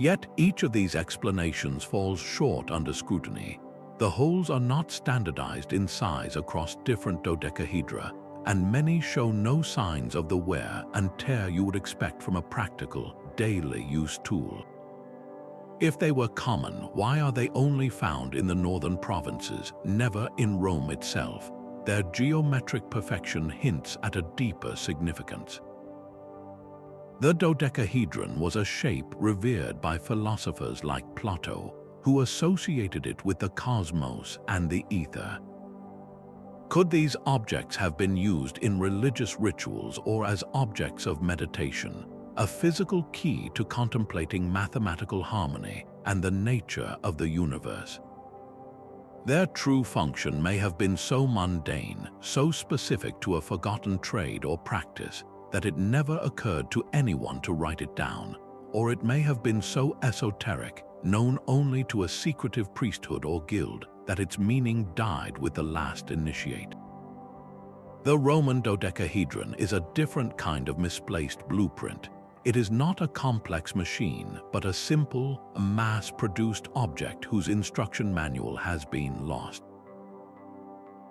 A: Yet each of these explanations falls short under scrutiny. The holes are not standardized in size across different dodecahedra, and many show no signs of the wear and tear you would expect from a practical, daily use tool. If they were common, why are they only found in the northern provinces, never in Rome itself? Their geometric perfection hints at a deeper significance. The dodecahedron was a shape revered by philosophers like Plato, who associated it with the cosmos and the ether. Could these objects have been used in religious rituals or as objects of meditation, a physical key to contemplating mathematical harmony and the nature of the universe? Their true function may have been so mundane, so specific to a forgotten trade or practice, that it never occurred to anyone to write it down, or it may have been so esoteric, known only to a secretive priesthood or guild, that its meaning died with the last initiate. The Roman dodecahedron is a different kind of misplaced blueprint. It is not a complex machine, but a simple, mass-produced object whose instruction manual has been lost.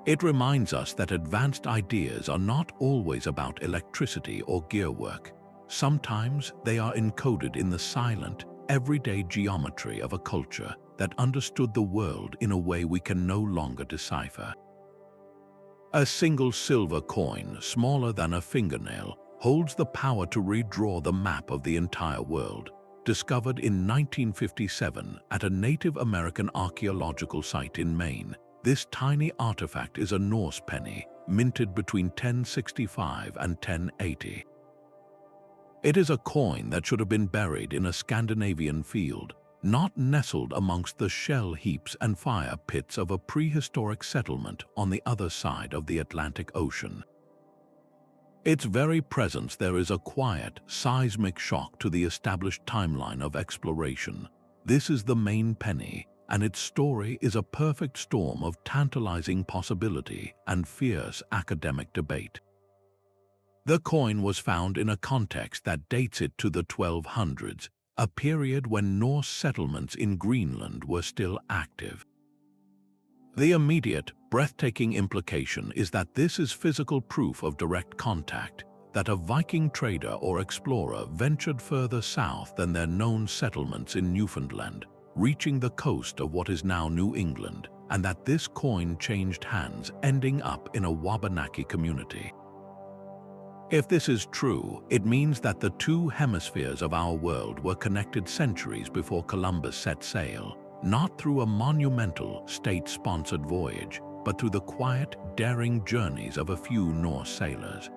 A: It reminds us that advanced ideas are not always about electricity or gearwork. Sometimes they are encoded in the silent, everyday geometry of a culture that understood the world in a way we can no longer decipher. A single silver coin, smaller than a fingernail, holds the power to redraw the map of the entire world. Discovered in 1957 at a Native American archaeological site in Maine, this tiny artifact is a Norse penny, minted between 1065 and 1080. It is a coin that should have been buried in a Scandinavian field, not nestled amongst the shell heaps and fire pits of a prehistoric settlement on the other side of the Atlantic Ocean. Its very presence there is a quiet, seismic shock to the established timeline of exploration. This is the Maine Penny, and its story is a perfect storm of tantalizing possibility and fierce academic debate. The coin was found in a context that dates it to the 1200s, a period when Norse settlements in Greenland were still active. The immediate, breathtaking implication is that this is physical proof of direct contact, that a Viking trader or explorer ventured further south than their known settlements in Newfoundland, reaching the coast of what is now New England, and that this coin changed hands, ending up in a Wabanaki community. If this is true, it means that the two hemispheres of our world were connected centuries before Columbus set sail, not through a monumental, state-sponsored voyage, but through the quiet, daring journeys of a few Norse sailors.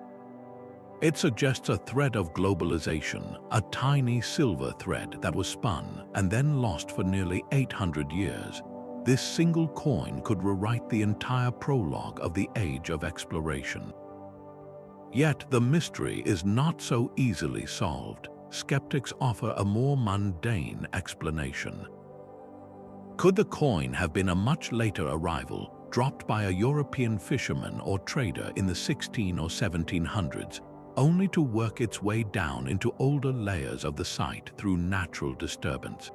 A: It suggests a thread of globalization, a tiny silver thread that was spun and then lost for nearly 800 years. This single coin could rewrite the entire prologue of the age of exploration. Yet the mystery is not so easily solved. Skeptics offer a more mundane explanation. Could the coin have been a much later arrival, dropped by a European fisherman or trader in the 1600s or 1700s, only to work its way down into older layers of the site through natural disturbance?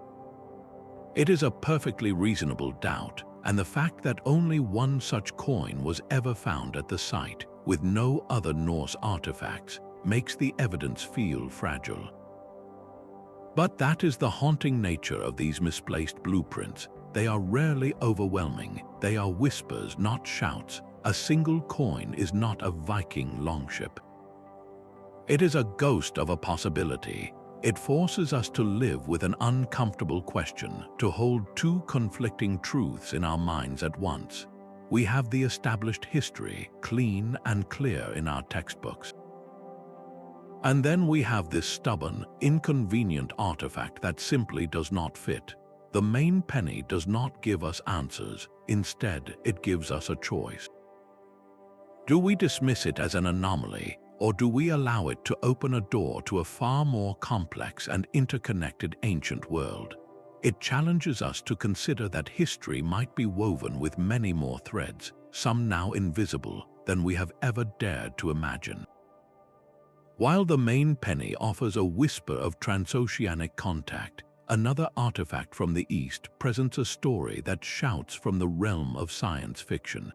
A: It is a perfectly reasonable doubt, and the fact that only one such coin was ever found at the site, with no other Norse artifacts, makes the evidence feel fragile. But that is the haunting nature of these misplaced blueprints. They are rarely overwhelming. They are whispers, not shouts. A single coin is not a Viking longship. It is a ghost of a possibility. It forces us to live with an uncomfortable question, to hold two conflicting truths in our minds at once. We have the established history, clean and clear in our textbooks. And then we have this stubborn, inconvenient artifact that simply does not fit. The Maine Penny does not give us answers. Instead, it gives us a choice. Do we dismiss it as an anomaly, or do we allow it to open a door to a far more complex and interconnected ancient world? It challenges us to consider that history might be woven with many more threads, some now invisible, than we have ever dared to imagine. While the Maine Penny offers a whisper of transoceanic contact, another artifact from the East, presents a story that shouts from the realm of science fiction.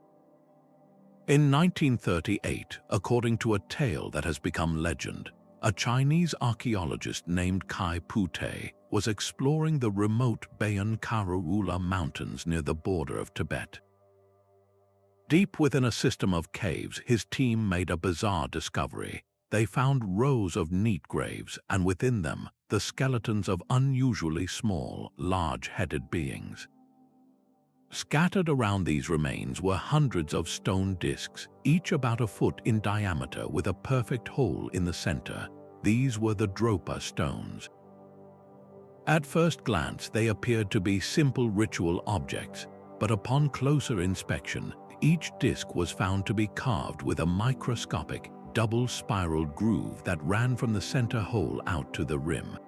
A: In 1938, according to a tale that has become legend, a Chinese archaeologist named Kai Pute was exploring the remote Baigong Pipes mountains near the border of Tibet. Deep within a system of caves, his team made a bizarre discovery. They found rows of neat graves, and within them, the skeletons of unusually small, large-headed beings. Scattered around these remains were hundreds of stone discs, each about a foot in diameter with a perfect hole in the center. These were the Dropa Stones. At first glance, they appeared to be simple ritual objects, but upon closer inspection, each disc was found to be carved with a microscopic, double-spiraled groove that ran from the center hole out to the rim.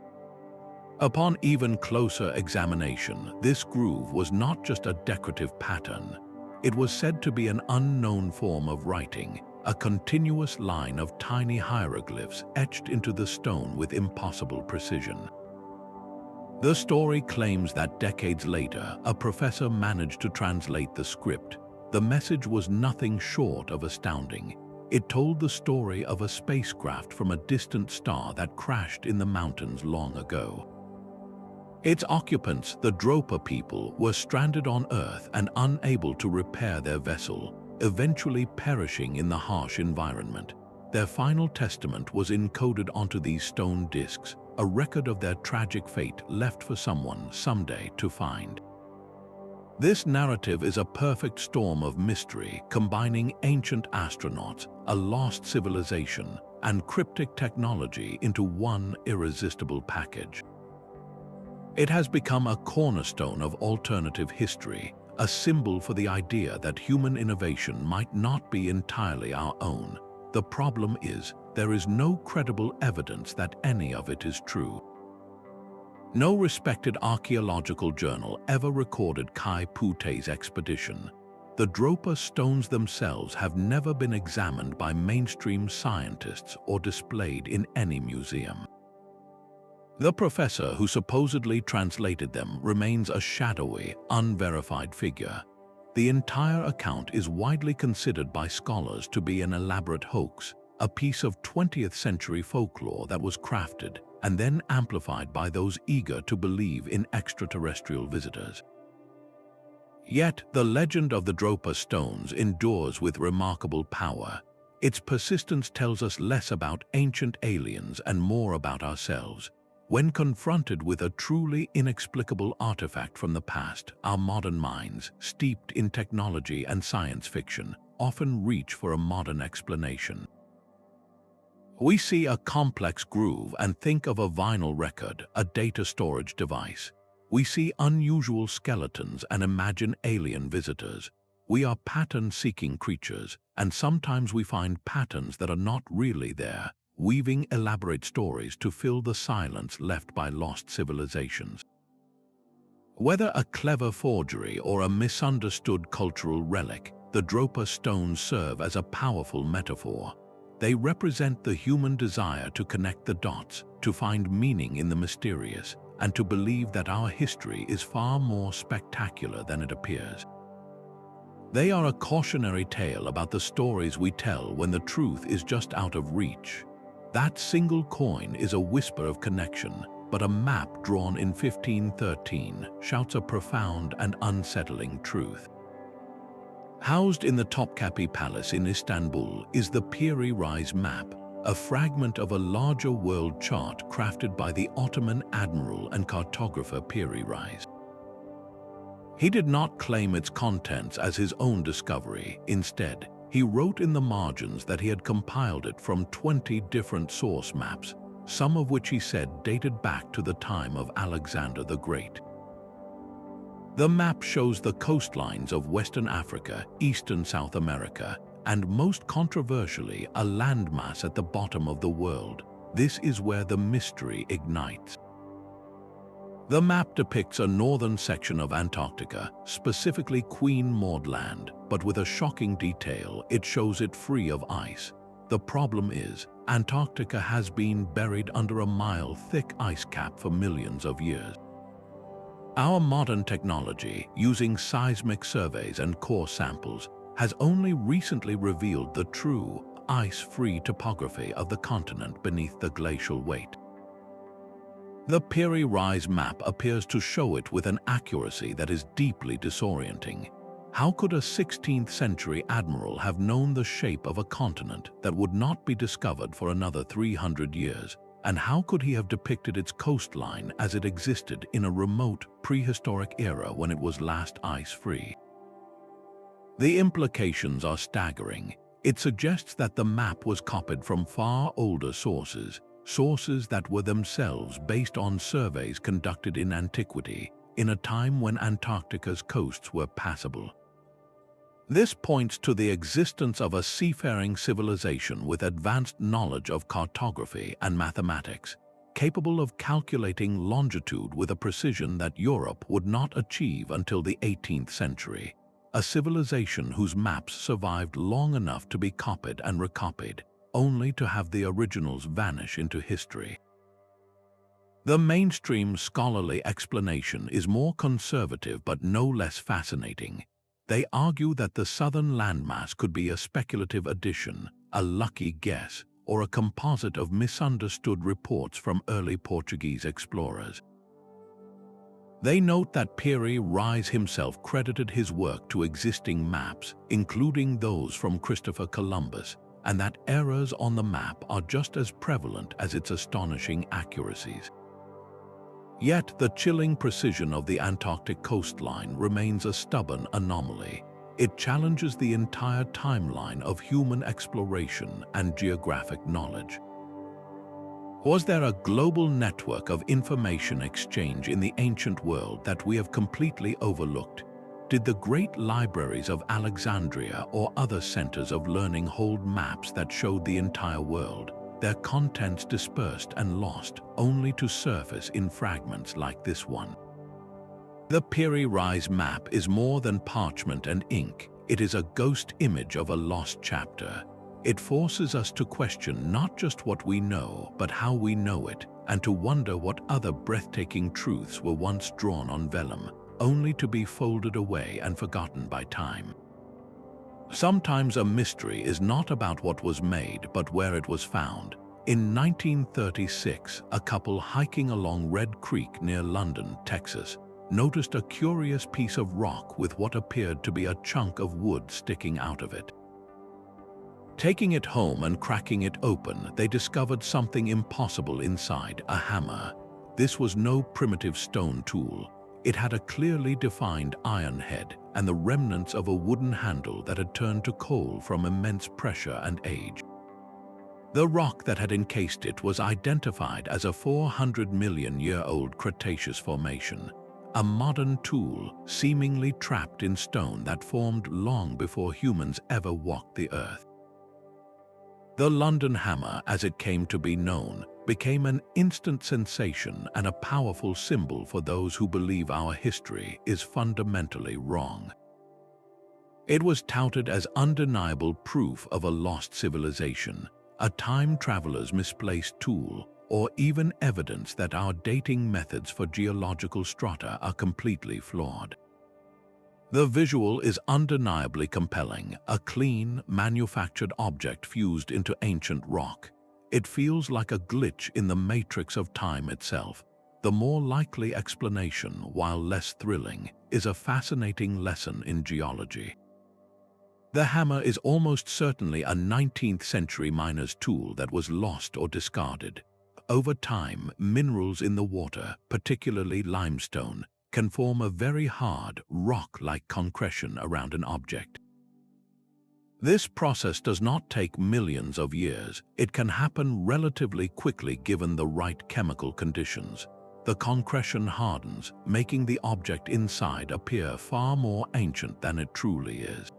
A: Upon even closer examination, this groove was not just a decorative pattern. It was said to be an unknown form of writing, a continuous line of tiny hieroglyphs etched into the stone with impossible precision. The story claims that decades later, a professor managed to translate the script. The message was nothing short of astounding. It told the story of a spacecraft from a distant star that crashed in the mountains long ago. Its occupants, the Dropa people, were stranded on Earth and unable to repair their vessel, eventually perishing in the harsh environment. Their final testament was encoded onto these stone discs, a record of their tragic fate left for someone someday to find. This narrative is a perfect storm of mystery, combining ancient astronauts, a lost civilization, and cryptic technology into one irresistible package. It has become a cornerstone of alternative history, a symbol for the idea that human innovation might not be entirely our own. The problem is, there is no credible evidence that any of it is true. No respected archaeological journal ever recorded Kai Pute's expedition. The Dropa Stones themselves have never been examined by mainstream scientists or displayed in any museum. The professor who supposedly translated them remains a shadowy, unverified figure. The entire account is widely considered by scholars to be an elaborate hoax, a piece of 20th century folklore that was crafted and then amplified by those eager to believe in extraterrestrial visitors. Yet, the legend of the Dropa Stones endures with remarkable power. Its persistence tells us less about ancient aliens and more about ourselves. When confronted with a truly inexplicable artifact from the past, our modern minds, steeped in technology and science fiction, often reach for a modern explanation. We see a complex groove and think of a vinyl record, a data storage device. We see unusual skeletons and imagine alien visitors. We are pattern-seeking creatures, and sometimes we find patterns that are not really there, weaving elaborate stories to fill the silence left by lost civilizations. Whether a clever forgery or a misunderstood cultural relic, the Dropa Stones serve as a powerful metaphor. They represent the human desire to connect the dots, to find meaning in the mysterious, and to believe that our history is far more spectacular than it appears. They are a cautionary tale about the stories we tell when the truth is just out of reach. That single coin is a whisper of connection, but a map drawn in 1513 shouts a profound and unsettling truth. Housed in the Topkapi Palace in Istanbul is the Piri Reis Map, a fragment of a larger world chart crafted by the Ottoman admiral and cartographer Piri Reis. He did not claim its contents as his own discovery. Instead, he wrote in the margins that he had compiled it from 20 different source maps, some of which he said dated back to the time of Alexander the Great. The map shows the coastlines of Western Africa, Eastern South America, and most controversially, a landmass at the bottom of the world. This is where the mystery ignites. The map depicts a northern section of Antarctica, specifically Queen Maud Land, but with a shocking detail, it shows it free of ice. The problem is, Antarctica has been buried under a mile-thick ice cap for millions of years. Our modern technology, using seismic surveys and core samples, has only recently revealed the true, ice-free topography of the continent beneath the glacial weight. The Piri Reis Map appears to show it with an accuracy that is deeply disorienting. How could a 16th century admiral have known the shape of a continent that would not be discovered for another 300 years? And how could he have depicted its coastline as it existed in a remote, prehistoric era when it was last ice-free? The implications are staggering. It suggests that the map was copied from far older sources that were themselves based on surveys conducted in antiquity, in a time when Antarctica's coasts were passable. This points to the existence of a seafaring civilization with advanced knowledge of cartography and mathematics, capable of calculating longitude with a precision that Europe would not achieve until the 18th century. A civilization whose maps survived long enough to be copied and recopied, only to have the originals vanish into history. The mainstream scholarly explanation is more conservative but no less fascinating. They argue that the southern landmass could be a speculative addition, a lucky guess, or a composite of misunderstood reports from early Portuguese explorers. They note that Piri Reis himself credited his work to existing maps, including those from Christopher Columbus, and that errors on the map are just as prevalent as its astonishing accuracies. Yet the chilling precision of the Antarctic coastline remains a stubborn anomaly. It challenges the entire timeline of human exploration and geographic knowledge. Was there a global network of information exchange in the ancient world that we have completely overlooked? Did the great libraries of Alexandria or other centers of learning hold maps that showed the entire world, their contents dispersed and lost, only to surface in fragments like this one? The Piri Reis Map is more than parchment and ink. It is a ghost image of a lost chapter. It forces us to question not just what we know, but how we know it, and to wonder what other breathtaking truths were once drawn on vellum, only to be folded away and forgotten by time. Sometimes a mystery is not about what was made, but where it was found. In 1936, a couple hiking along Red Creek near London, Texas, noticed a curious piece of rock with what appeared to be a chunk of wood sticking out of it. Taking it home and cracking it open, they discovered something impossible inside: a hammer. This was no primitive stone tool. It had a clearly defined iron head and the remnants of a wooden handle that had turned to coal from immense pressure and age. The rock that had encased it was identified as a 400-million-year-old Cretaceous formation, a modern tool seemingly trapped in stone that formed long before humans ever walked the earth. The London Hammer, as it came to be known, became an instant sensation and a powerful symbol for those who believe our history is fundamentally wrong. It was touted as undeniable proof of a lost civilization, a time traveler's misplaced tool, or even evidence that our dating methods for geological strata are completely flawed. The visual is undeniably compelling, a clean, manufactured object fused into ancient rock. It feels like a glitch in the matrix of time itself. The more likely explanation, while less thrilling, is a fascinating lesson in geology. The hammer is almost certainly a 19th century miner's tool that was lost or discarded. Over time, minerals in the water, particularly limestone, can form a very hard, rock-like concretion around an object. This process does not take millions of years. It can happen relatively quickly given the right chemical conditions. The concretion hardens, making the object inside appear far more ancient than it truly is.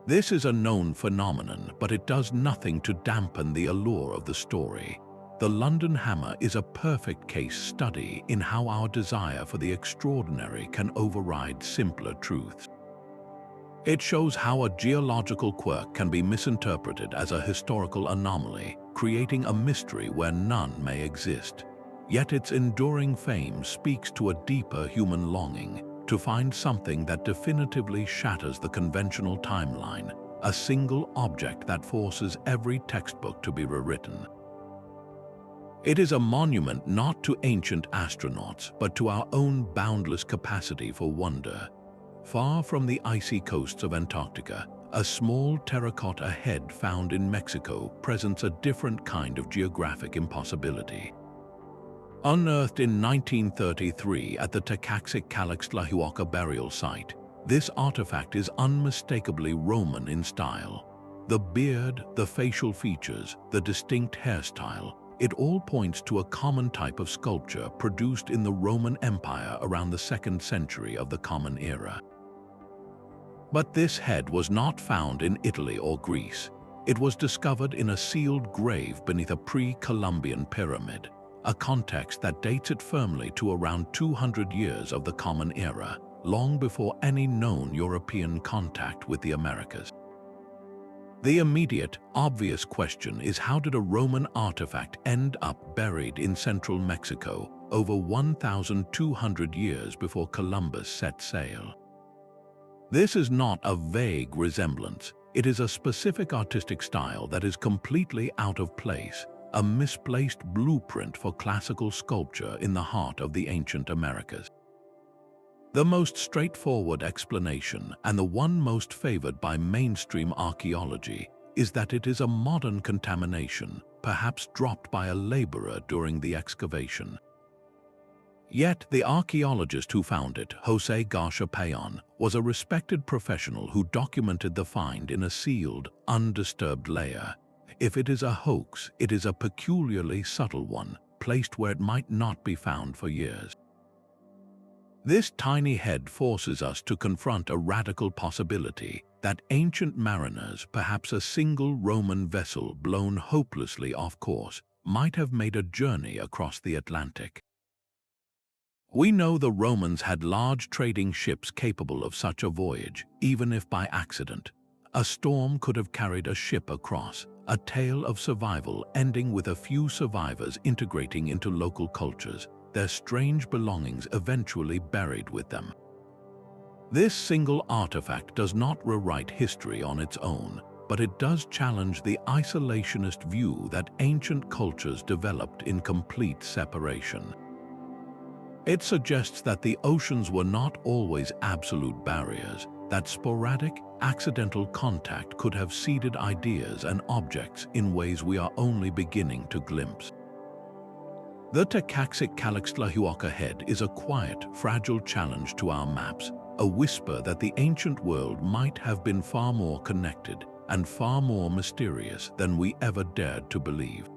A: This is a known phenomenon, but it does nothing to dampen the allure of the story. The London Hammer is a perfect case study in how our desire for the extraordinary can override simpler truths. It shows how a geological quirk can be misinterpreted as a historical anomaly, creating a mystery where none may exist. Yet its enduring fame speaks to a deeper human longing to find something that definitively shatters the conventional timeline, a single object that forces every textbook to be rewritten. It is a monument not to ancient astronauts, but to our own boundless capacity for wonder. Far from the icy coasts of Antarctica, a small terracotta head found in Mexico presents a different kind of geographic impossibility. Unearthed in 1933 at the Tecaxic-Calixtlahuaca burial site, this artifact is unmistakably Roman in style. The beard, the facial features, the distinct hairstyle, it all points to a common type of sculpture produced in the Roman Empire around the 2nd century of the Common Era. But this head was not found in Italy or Greece. It was discovered in a sealed grave beneath a pre-Columbian pyramid, a context that dates it firmly to around 200 years of the Common Era, long before any known European contact with the Americas. The immediate, obvious question is, how did a Roman artifact end up buried in central Mexico over 1,200 years before Columbus set sail? This is not a vague resemblance. It is a specific artistic style that is completely out of place, a misplaced blueprint for classical sculpture in the heart of the ancient Americas. The most straightforward explanation, and the one most favored by mainstream archaeology, is that it is a modern contamination, perhaps dropped by a laborer during the excavation. Yet the archaeologist who found it, José Garcia Payon, was a respected professional who documented the find in a sealed, undisturbed layer. If it is a hoax, it is a peculiarly subtle one, placed where it might not be found for years. This tiny head forces us to confront a radical possibility that ancient mariners, perhaps a single Roman vessel blown hopelessly off course, might have made a journey across the Atlantic. We know the Romans had large trading ships capable of such a voyage, even if by accident. A storm could have carried a ship across, a tale of survival ending with a few survivors integrating into local cultures, their strange belongings eventually buried with them. This single artifact does not rewrite history on its own, but it does challenge the isolationist view that ancient cultures developed in complete separation. It suggests that the oceans were not always absolute barriers, that sporadic, accidental contact could have seeded ideas and objects in ways we are only beginning to glimpse. The Tecaxic-Calixtlahuaca Head is a quiet, fragile challenge to our maps, a whisper that the ancient world might have been far more connected and far more mysterious than we ever dared to believe.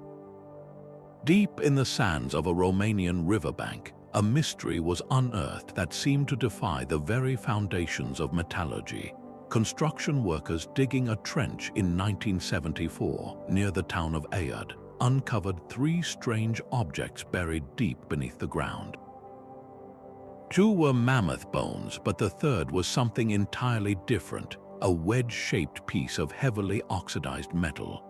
A: Deep in the sands of a Romanian riverbank, a mystery was unearthed that seemed to defy the very foundations of metallurgy. Construction workers digging a trench in 1974 near the town of Aiud uncovered 3 strange objects buried deep beneath the ground. 2 were mammoth bones, but the third was something entirely different, a wedge-shaped piece of heavily oxidized metal.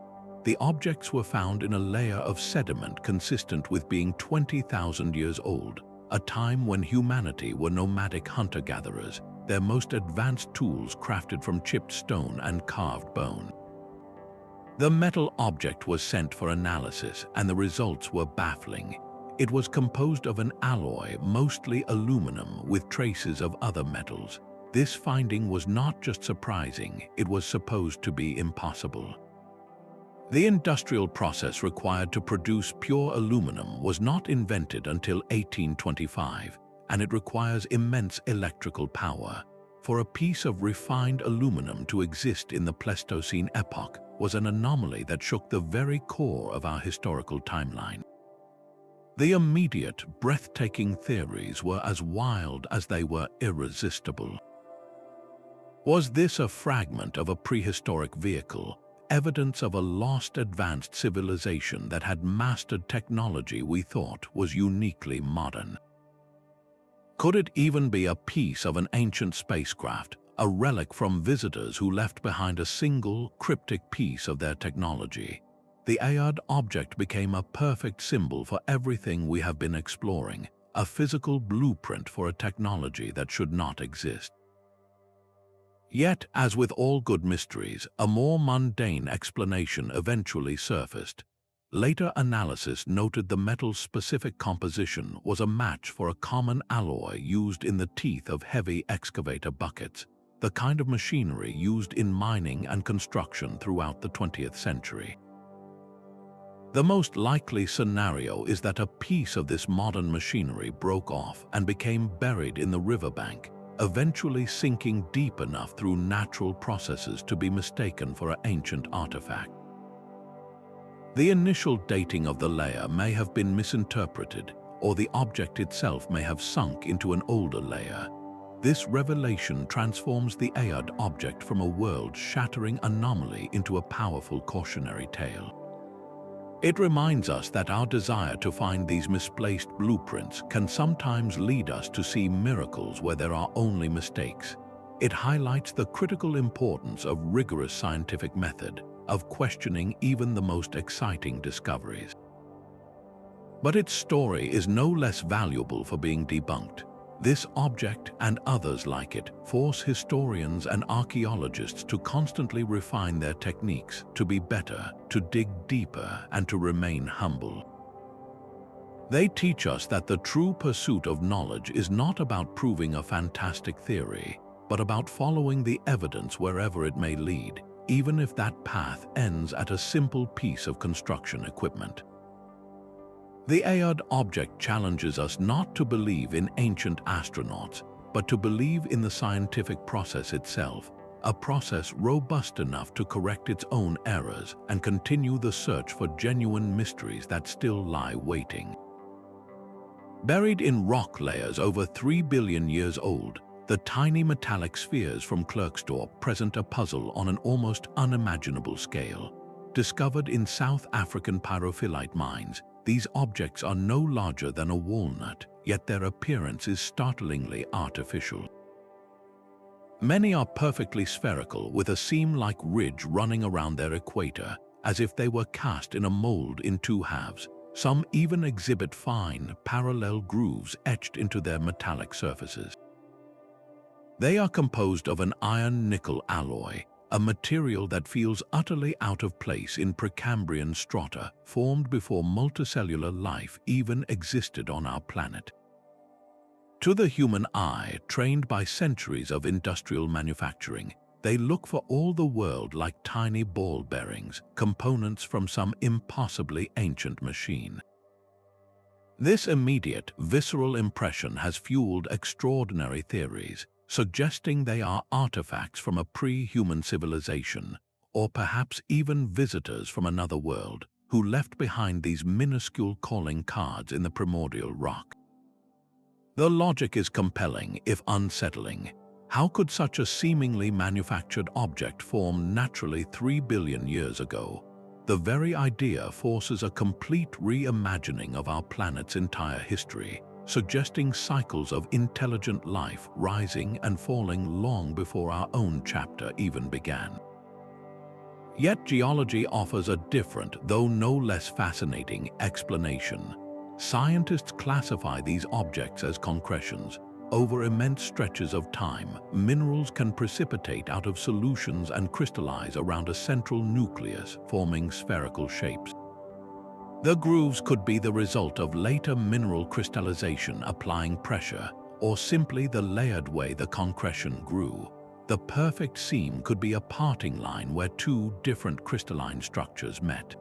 A: The objects were found in a layer of sediment consistent with being 20,000 years old, a time when humanity were nomadic hunter-gatherers, their most advanced tools crafted from chipped stone and carved bone. The metal object was sent for analysis, and the results were baffling. It was composed of an alloy, mostly aluminum, with traces of other metals. This finding was not just surprising, it was supposed to be impossible. The industrial process required to produce pure aluminum was not invented until 1825, and it requires immense electrical power. For a piece of refined aluminum to exist in the Pleistocene epoch was an anomaly that shook the very core of our historical timeline. The immediate, breathtaking theories were as wild as they were irresistible. Was this a fragment of a prehistoric vehicle, evidence of a lost advanced civilization that had mastered technology we thought was uniquely modern? Could it even be a piece of an ancient spacecraft, a relic from visitors who left behind a single, cryptic piece of their technology? the Aiud object became a perfect symbol for everything we have been exploring, a physical blueprint for a technology that should not exist. Yet, as with all good mysteries, a more mundane explanation eventually surfaced. Later analysis noted the metal's specific composition was a match for a common alloy used in the teeth of heavy excavator buckets, the kind of machinery used in mining and construction throughout the 20th century. The most likely scenario is that a piece of this modern machinery broke off and became buried in the riverbank, eventually sinking deep enough through natural processes to be mistaken for an ancient artifact. The initial dating of the layer may have been misinterpreted, or the object itself may have sunk into an older layer. This revelation transforms the Aiud object from a world-shattering anomaly into a powerful cautionary tale. It reminds us that our desire to find these misplaced blueprints can sometimes lead us to see miracles where there are only mistakes. It highlights the critical importance of rigorous scientific method, of questioning even the most exciting discoveries. But its story is no less valuable for being debunked. This object and others like it force historians and archaeologists to constantly refine their techniques, to be better, to dig deeper, and to remain humble. They teach us that the true pursuit of knowledge is not about proving a fantastic theory, but about following the evidence wherever it may lead, even if that path ends at a simple piece of construction equipment. The Aiud object challenges us not to believe in ancient astronauts, but to believe in the scientific process itself, a process robust enough to correct its own errors and continue the search for genuine mysteries that still lie waiting. Buried in rock layers over 3 billion years old, the tiny metallic spheres from Klerksdorp present a puzzle on an almost unimaginable scale. Discovered in South African pyrophyllite mines, these objects are no larger than a walnut, yet their appearance is startlingly artificial. Many are perfectly spherical, with a seam-like ridge running around their equator, as if they were cast in a mold in two halves. Some even exhibit fine, parallel grooves etched into their metallic surfaces. They are composed of an iron-nickel alloy, a material that feels utterly out of place in Precambrian strata formed before multicellular life even existed on our planet. To the human eye, trained by centuries of industrial manufacturing, they look for all the world like tiny ball bearings, components from some impossibly ancient machine. This immediate, visceral impression has fueled extraordinary theories, suggesting they are artifacts from a pre-human civilization, or perhaps even visitors from another world, who left behind these minuscule calling cards in the primordial rock. The logic is compelling, if unsettling. How could such a seemingly manufactured object form naturally 3 billion years ago? The very idea forces a complete reimagining of our planet's entire history, suggesting cycles of intelligent life rising and falling long before our own chapter even began. Yet geology offers a different, though no less fascinating, explanation. Scientists classify these objects as concretions. Over immense stretches of time, minerals can precipitate out of solutions and crystallize around a central nucleus, forming spherical shapes. The grooves could be the result of later mineral crystallization applying pressure, or simply the layered way the concretion grew. The perfect seam could be a parting line where two different crystalline structures met.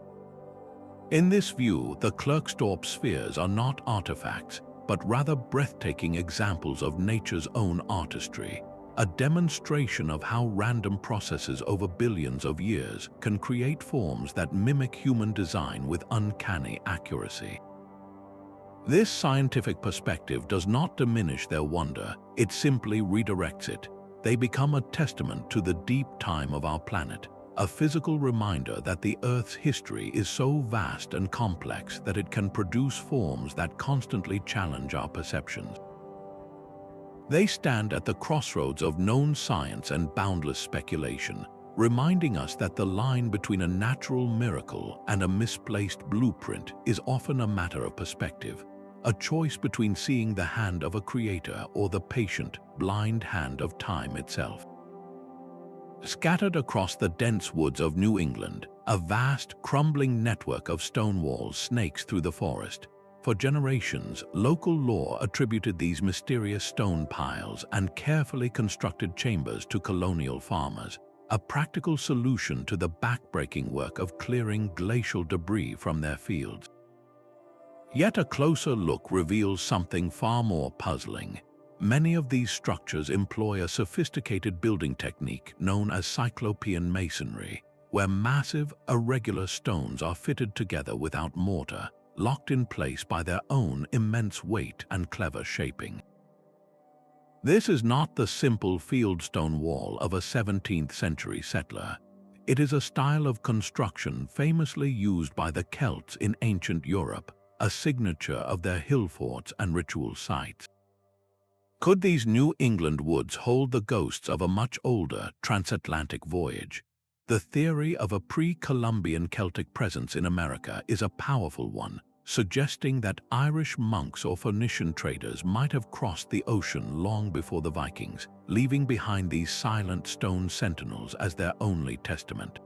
A: In this view, the Klerksdorp Spheres are not artifacts, but rather breathtaking examples of nature's own artistry, a demonstration of how random processes over billions of years can create forms that mimic human design with uncanny accuracy. This scientific perspective does not diminish their wonder, it simply redirects it. They become a testament to the deep time of our planet, a physical reminder that the Earth's history is so vast and complex that it can produce forms that constantly challenge our perceptions. They stand at the crossroads of known science and boundless speculation, reminding us that the line between a natural miracle and a misplaced blueprint is often a matter of perspective, a choice between seeing the hand of a creator or the patient, blind hand of time itself. Scattered across the dense woods of New England, a vast, crumbling network of stone walls snakes through the forest. For generations, local lore attributed these mysterious stone piles and carefully constructed chambers to colonial farmers, a practical solution to the backbreaking work of clearing glacial debris from their fields. Yet a closer look reveals something far more puzzling. Many of these structures employ a sophisticated building technique known as cyclopean masonry, where massive, irregular stones are fitted together without mortar, locked in place by their own immense weight and clever shaping. This is not the simple fieldstone wall of a 17th century settler. It is a style of construction famously used by the Celts in ancient Europe, a signature of their hill forts and ritual sites. Could these New England woods hold the ghosts of a much older transatlantic voyage? The theory of a pre-Columbian Celtic presence in America is a powerful one, suggesting that Irish monks or Phoenician traders might have crossed the ocean long before the Vikings, leaving behind these silent stone sentinels as their only testament.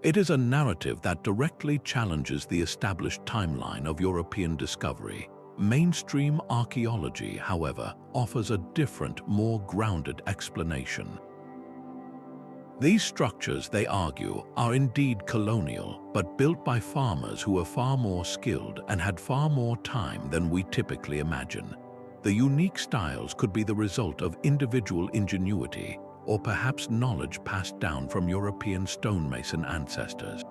A: It is a narrative that directly challenges the established timeline of European discovery. Mainstream archaeology, however, offers a different, more grounded explanation. These structures, they argue, are indeed colonial, but built by farmers who were far more skilled and had far more time than we typically imagine. The unique styles could be the result of individual ingenuity, or perhaps knowledge passed down from European stonemason ancestors.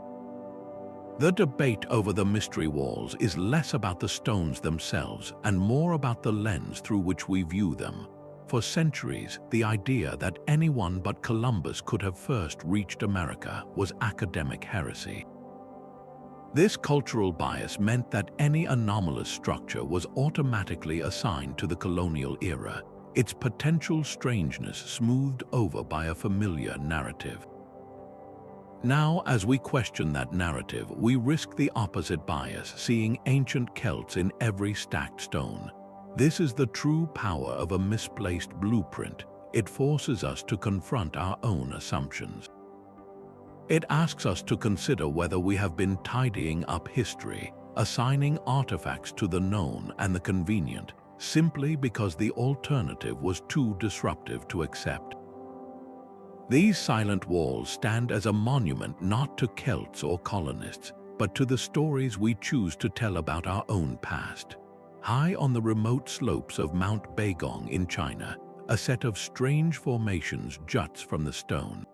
A: The debate over the mystery walls is less about the stones themselves and more about the lens through which we view them. For centuries, the idea that anyone but Columbus could have first reached America was academic heresy. This cultural bias meant that any anomalous structure was automatically assigned to the colonial era, its potential strangeness smoothed over by a familiar narrative. Now, as we question that narrative, we risk the opposite bias, seeing ancient Celts in every stacked stone. This is the true power of a misplaced blueprint. It forces us to confront our own assumptions. It asks us to consider whether we have been tidying up history, assigning artifacts to the known and the convenient, simply because the alternative was too disruptive to accept. These silent walls stand as a monument not to Celts or colonists, but to the stories we choose to tell about our own past. High on the remote slopes of Mount Baigong in China, a set of strange formations juts from the stone.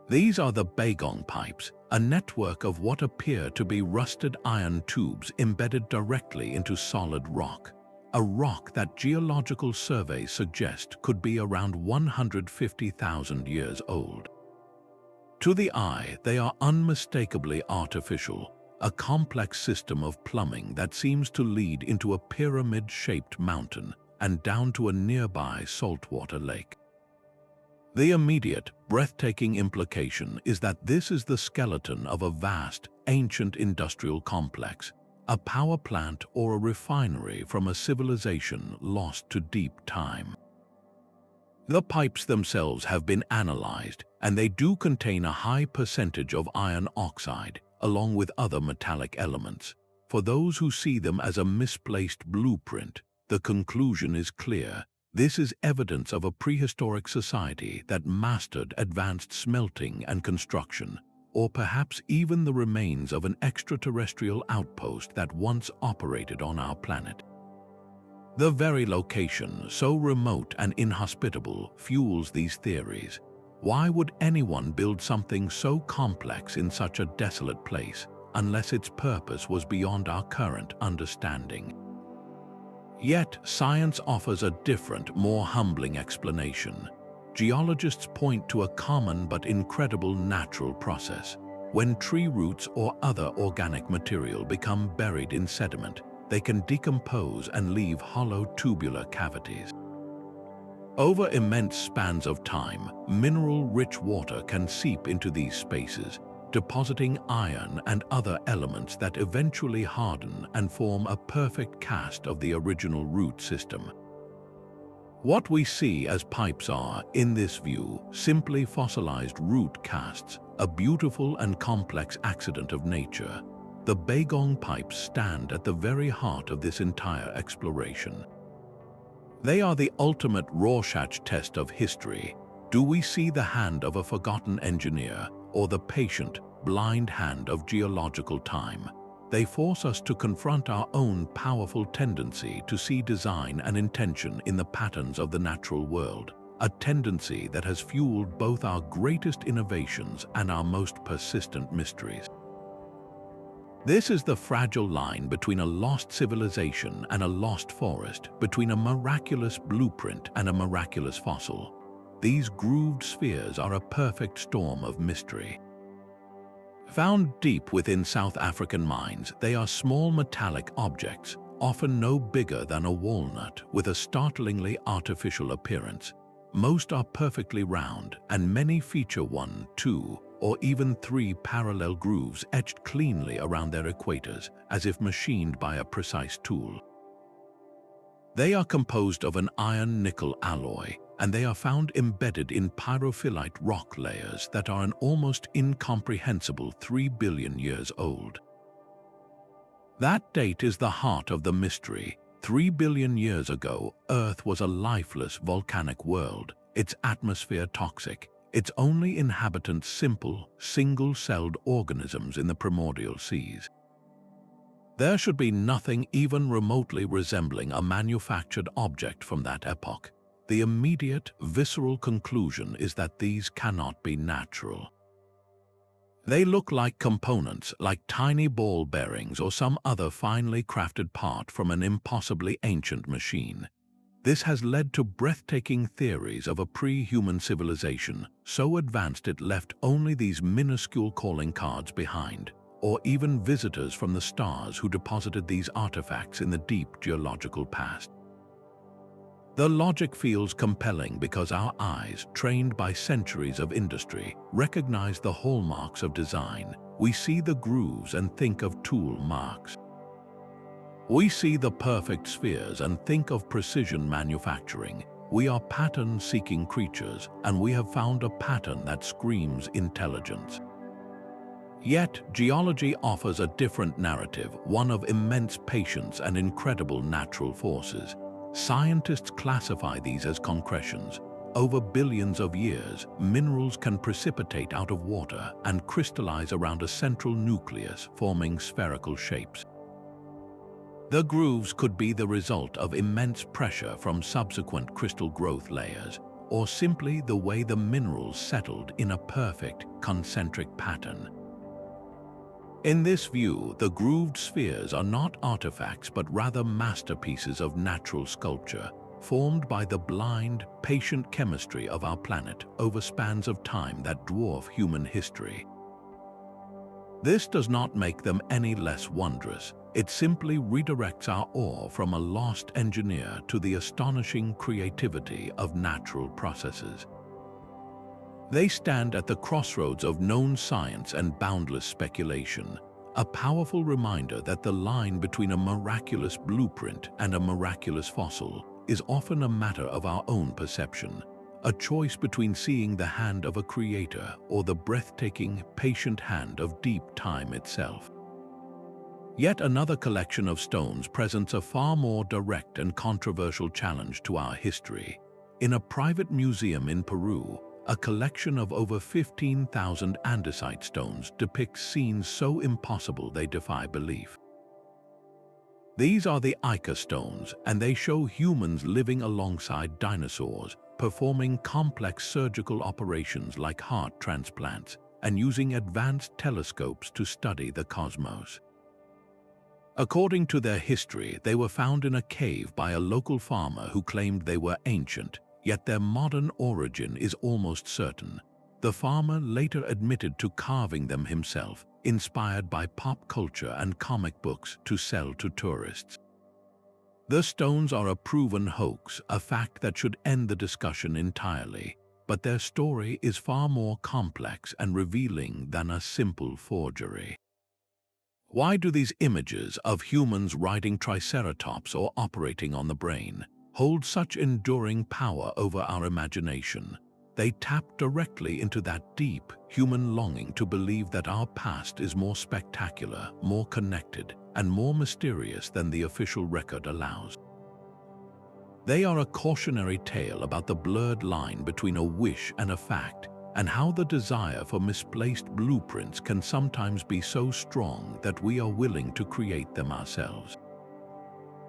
A: These are the Baigong Pipes, a network of what appear to be rusted iron tubes embedded directly into solid rock, a rock that geological surveys suggest could be around 150,000 years old. To the eye, they are unmistakably artificial, a complex system of plumbing that seems to lead into a pyramid-shaped mountain and down to a nearby saltwater lake. The immediate, breathtaking implication is that this is the skeleton of a vast, ancient industrial complex, a power plant or a refinery from a civilization lost to deep time. The pipes themselves have been analyzed, and they do contain a high percentage of iron oxide, along with other metallic elements. For those who see them as a misplaced blueprint, the conclusion is clear. This is evidence of a prehistoric society that mastered advanced smelting and construction, or perhaps even the remains of an extraterrestrial outpost that once operated on our planet. The very location, so remote and inhospitable, fuels these theories. Why would anyone build something so complex in such a desolate place, unless its purpose was beyond our current understanding? Yet, science offers a different, more humbling explanation. Geologists point to a common but incredible natural process. When tree roots or other organic material become buried in sediment, they can decompose and leave hollow tubular cavities. Over immense spans of time, mineral-rich water can seep into these spaces, depositing iron and other elements that eventually harden and form a perfect cast of the original root system. What we see as pipes are, in this view, simply fossilized root casts, a beautiful and complex accident of nature. The Baigong Pipes stand at the very heart of this entire exploration. They are the ultimate Rorschach test of history. Do we see the hand of a forgotten engineer or the patient, blind hand of geological time? They force us to confront our own powerful tendency to see design and intention in the patterns of the natural world, a tendency that has fueled both our greatest innovations and our most persistent mysteries. This is the fragile line between a lost civilization and a lost forest, between a miraculous blueprint and a miraculous fossil. These grooved spheres are a perfect storm of mystery. Found deep within South African mines, they are small metallic objects, often no bigger than a walnut, with a startlingly artificial appearance. Most are perfectly round, and many feature 1, 2, or even 3 parallel grooves etched cleanly around their equators, as if machined by a precise tool. They are composed of an iron-nickel alloy, and they are found embedded in pyrophyllite rock layers that are an almost incomprehensible 3 billion years old. That date is the heart of the mystery. 3 billion years ago, Earth was a lifeless volcanic world, its atmosphere toxic, its only inhabitants simple, single-celled organisms in the primordial seas. There should be nothing even remotely resembling a manufactured object from that epoch. The immediate, visceral conclusion is that these cannot be natural. They look like components, like tiny ball bearings or some other finely crafted part from an impossibly ancient machine. This has led to breathtaking theories of a pre-human civilization, so advanced it left only these minuscule calling cards behind, or even visitors from the stars who deposited these artifacts in the deep geological past. The logic feels compelling because our eyes, trained by centuries of industry, recognize the hallmarks of design. We see the grooves and think of tool marks. We see the perfect spheres and think of precision manufacturing. We are pattern-seeking creatures, and we have found a pattern that screams intelligence. Yet, geology offers a different narrative, one of immense patience and incredible natural forces. Scientists classify these as concretions. Over billions of years, minerals can precipitate out of water and crystallize around a central nucleus, forming spherical shapes. The grooves could be the result of immense pressure from subsequent crystal growth layers, or simply the way the minerals settled in a perfect, concentric pattern. In this view, the grooved spheres are not artifacts but rather masterpieces of natural sculpture, formed by the blind, patient chemistry of our planet over spans of time that dwarf human history. This does not make them any less wondrous. It simply redirects our awe from a lost engineer to the astonishing creativity of natural processes. They stand at the crossroads of known science and boundless speculation, a powerful reminder that the line between a miraculous blueprint and a miraculous fossil is often a matter of our own perception, a choice between seeing the hand of a creator or the breathtaking, patient hand of deep time itself. Yet another collection of stones presents a far more direct and controversial challenge to our history. In a private museum in Peru, a collection of over 15,000 andesite stones depicts scenes so impossible they defy belief. These are the Ica Stones, and they show humans living alongside dinosaurs, performing complex surgical operations like heart transplants, and using advanced telescopes to study the cosmos. According to their history, they were found in a cave by a local farmer who claimed they were ancient, yet their modern origin is almost certain. The farmer later admitted to carving them himself, inspired by pop culture and comic books to sell to tourists. The stones are a proven hoax, a fact that should end the discussion entirely, but their story is far more complex and revealing than a simple forgery. Why do these images of humans riding triceratops or operating on the brain hold such enduring power over our imagination? They tap directly into that deep human longing to believe that our past is more spectacular, more connected, and more mysterious than the official record allows. They are a cautionary tale about the blurred line between a wish and a fact, and how the desire for misplaced blueprints can sometimes be so strong that we are willing to create them ourselves.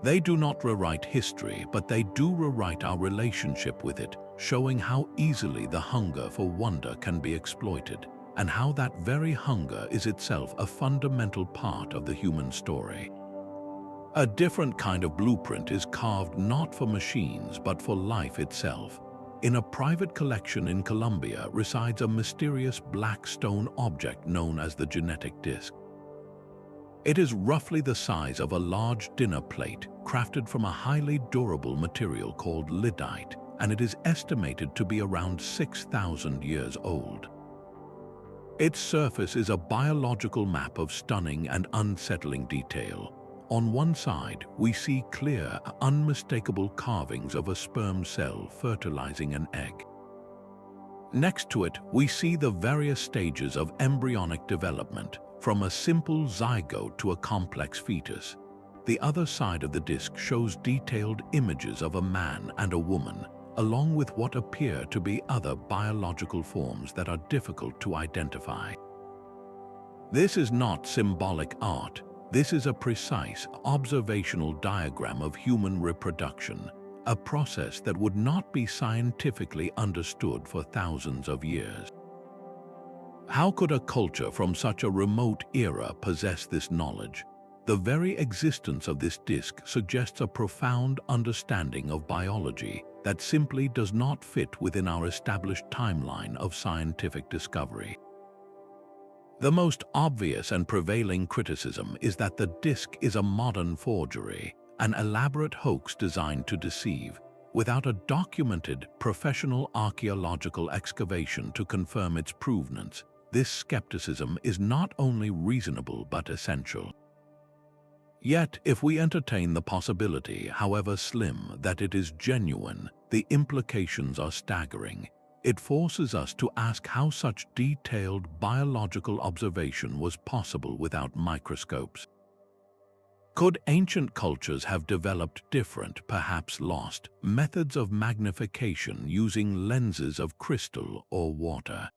A: They do not rewrite history, but they do rewrite our relationship with it, showing how easily the hunger for wonder can be exploited, and how that very hunger is itself a fundamental part of the human story. A different kind of blueprint is carved not for machines but for life itself. In a private collection in Colombia resides a mysterious black stone object known as the genetic disc. It is roughly the size of a large dinner plate, crafted from a highly durable material called lyddite, and it is estimated to be around 6,000 years old. Its surface is a biological map of stunning and unsettling detail. On one side, we see clear, unmistakable carvings of a sperm cell fertilizing an egg. Next to it, we see the various stages of embryonic development, from a simple zygote to a complex fetus. The other side of the disc shows detailed images of a man and a woman, along with what appear to be other biological forms that are difficult to identify. This is not symbolic art. This is a precise, observational diagram of human reproduction, a process that would not be scientifically understood for thousands of years. How could a culture from such a remote era possess this knowledge? The very existence of this disc suggests a profound understanding of biology that simply does not fit within our established timeline of scientific discovery. The most obvious and prevailing criticism is that the disc is a modern forgery, an elaborate hoax designed to deceive, without a documented, professional archaeological excavation to confirm its provenance. This skepticism is not only reasonable but essential. Yet, if we entertain the possibility, however slim, that it is genuine, the implications are staggering. It forces us to ask how such detailed biological observation was possible without microscopes. Could ancient cultures have developed different, perhaps lost, methods of magnification using lenses of crystal or water?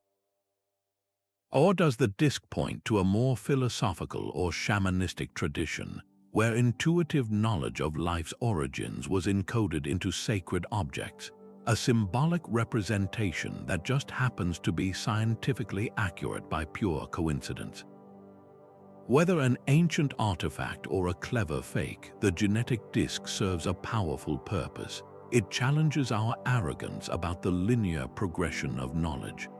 A: Or does the disc point to a more philosophical or shamanistic tradition, where intuitive knowledge of life's origins was encoded into sacred objects, a symbolic representation that just happens to be scientifically accurate by pure coincidence? Whether an ancient artifact or a clever fake, the genetic disc serves a powerful purpose. It challenges our arrogance about the linear progression of knowledge.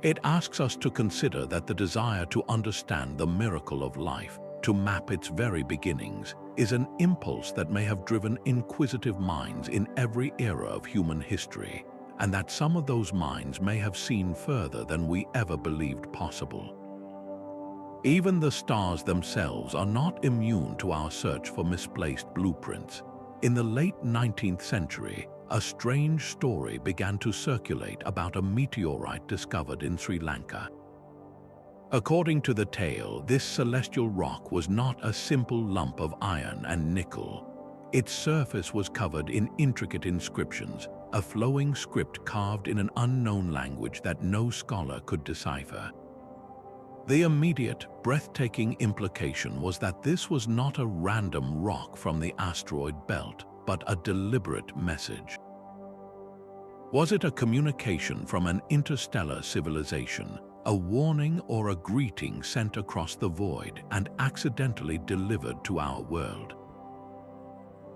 A: It asks us to consider that the desire to understand the miracle of life, to map its very beginnings, is an impulse that may have driven inquisitive minds in every era of human history, and that some of those minds may have seen further than we ever believed possible. Even the stars themselves are not immune to our search for misplaced blueprints. In the late 19th century, a strange story began to circulate about a meteorite discovered in Sri Lanka. According to the tale, this celestial rock was not a simple lump of iron and nickel. Its surface was covered in intricate inscriptions, a flowing script carved in an unknown language that no scholar could decipher. The immediate, breathtaking implication was that this was not a random rock from the asteroid belt, but a deliberate message. Was it a communication from an interstellar civilization, a warning or a greeting sent across the void and accidentally delivered to our world?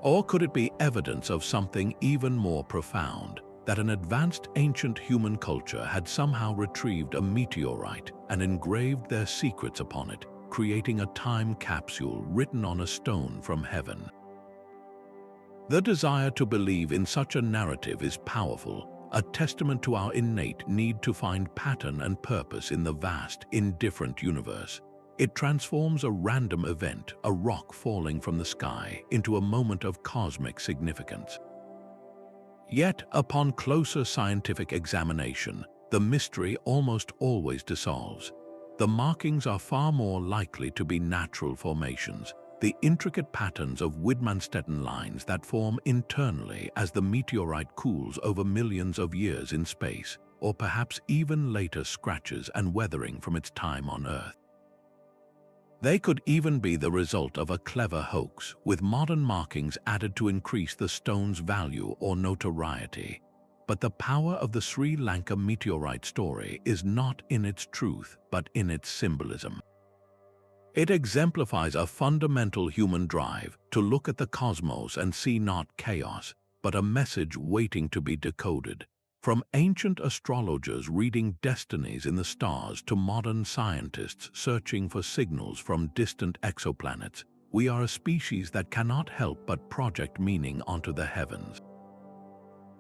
A: Or could it be evidence of something even more profound, that an advanced ancient human culture had somehow retrieved a meteorite and engraved their secrets upon it, creating a time capsule written on a stone from heaven? The desire to believe in such a narrative is powerful, a testament to our innate need to find pattern and purpose in the vast, indifferent universe. It transforms a random event, a rock falling from the sky, into a moment of cosmic significance. Yet, upon closer scientific examination, the mystery almost always dissolves. The markings are far more likely to be natural formations, the intricate patterns of Widmanstetten lines that form internally as the meteorite cools over millions of years in space, or perhaps even later scratches and weathering from its time on Earth. They could even be the result of a clever hoax, with modern markings added to increase the stone's value or notoriety. But the power of the Sri Lanka Meteorite story is not in its truth, but in its symbolism. It exemplifies a fundamental human drive to look at the cosmos and see not chaos, but a message waiting to be decoded. From ancient astrologers reading destinies in the stars to modern scientists searching for signals from distant exoplanets, we are a species that cannot help but project meaning onto the heavens.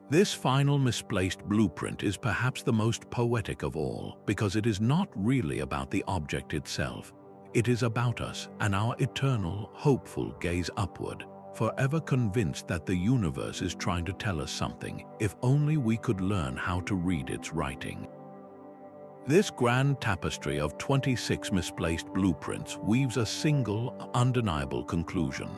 A: This final misplaced blueprint is perhaps the most poetic of all, because it is not really about the object itself. It is about us and our eternal, hopeful gaze upward, forever convinced that the universe is trying to tell us something, if only we could learn how to read its writing. This grand tapestry of 26 misplaced blueprints weaves a single, undeniable conclusion.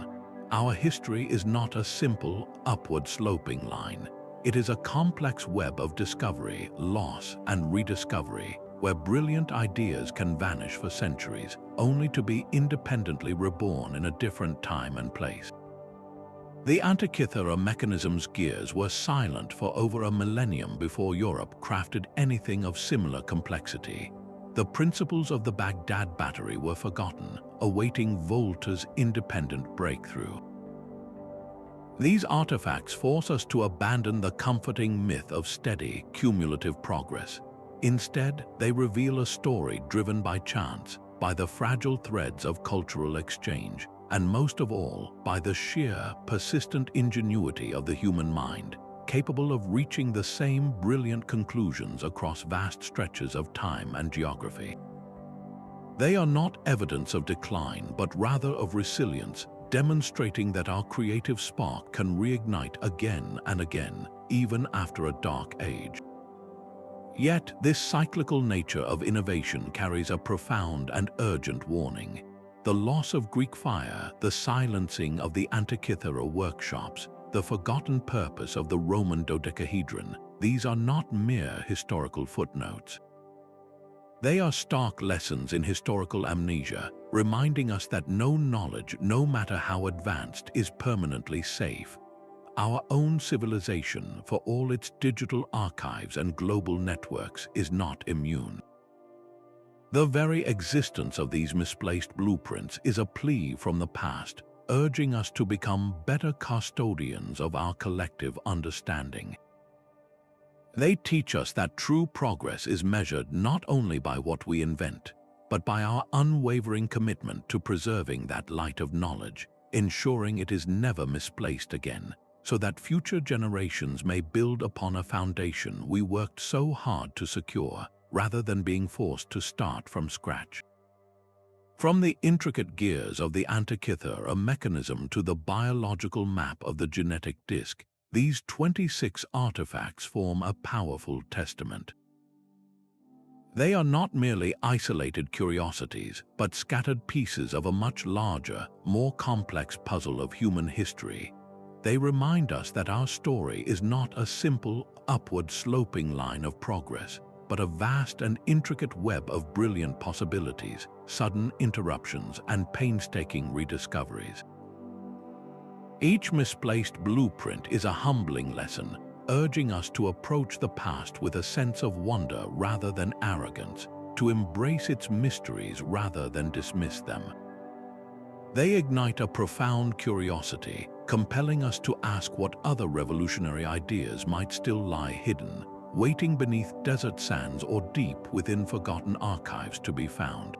A: Our history is not a simple, upward-sloping line. It is a complex web of discovery, loss, and rediscovery, where brilliant ideas can vanish for centuries, only to be independently reborn in a different time and place. The Antikythera Mechanism's gears were silent for over a millennium before Europe crafted anything of similar complexity. The principles of the Baghdad Battery were forgotten, awaiting Volta's independent breakthrough. These artifacts force us to abandon the comforting myth of steady, cumulative progress. Instead, they reveal a story driven by chance, by the fragile threads of cultural exchange, and most of all, by the sheer, persistent ingenuity of the human mind, capable of reaching the same brilliant conclusions across vast stretches of time and geography. They are not evidence of decline, but rather of resilience, demonstrating that our creative spark can reignite again and again, even after a dark age. Yet, this cyclical nature of innovation carries a profound and urgent warning. The loss of Greek fire, the silencing of the Antikythera workshops, the forgotten purpose of the Roman Dodecahedron, these are not mere historical footnotes. They are stark lessons in historical amnesia, reminding us that no knowledge, no matter how advanced, is permanently safe. Our own civilization, for all its digital archives and global networks, is not immune. The very existence of these misplaced blueprints is a plea from the past, urging us to become better custodians of our collective understanding. They teach us that true progress is measured not only by what we invent, but by our unwavering commitment to preserving that light of knowledge, ensuring it is never misplaced again, so that future generations may build upon a foundation we worked so hard to secure, rather than being forced to start from scratch. From the intricate gears of the Antikythera Mechanism to the biological map of the genetic disk, these 26 artifacts form a powerful testament. They are not merely isolated curiosities, but scattered pieces of a much larger, more complex puzzle of human history. They remind us that our story is not a simple, upward-sloping line of progress, but a vast and intricate web of brilliant possibilities, sudden interruptions, and painstaking rediscoveries. Each misplaced blueprint is a humbling lesson, urging us to approach the past with a sense of wonder rather than arrogance, to embrace its mysteries rather than dismiss them. They ignite a profound curiosity, compelling us to ask what other revolutionary ideas might still lie hidden, waiting beneath desert sands or deep within forgotten archives to be found.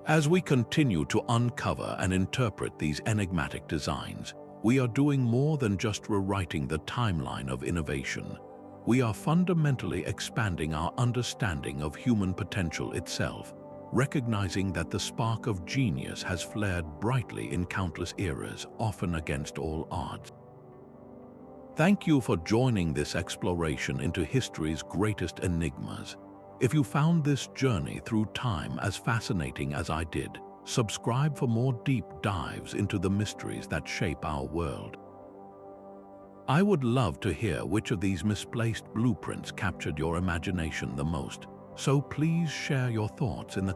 A: As we continue to uncover and interpret these enigmatic designs, We are doing more than just rewriting the timeline of innovation. We are fundamentally expanding our understanding of human potential itself, recognizing that the spark of genius has flared brightly in countless eras, often against all odds. Thank you for joining this exploration into history's greatest enigmas. If you found this journey through time as fascinating as I did, subscribe for more deep dives into the mysteries that shape our world. I would love to hear which of these misplaced blueprints captured your imagination the most, so please share your thoughts in the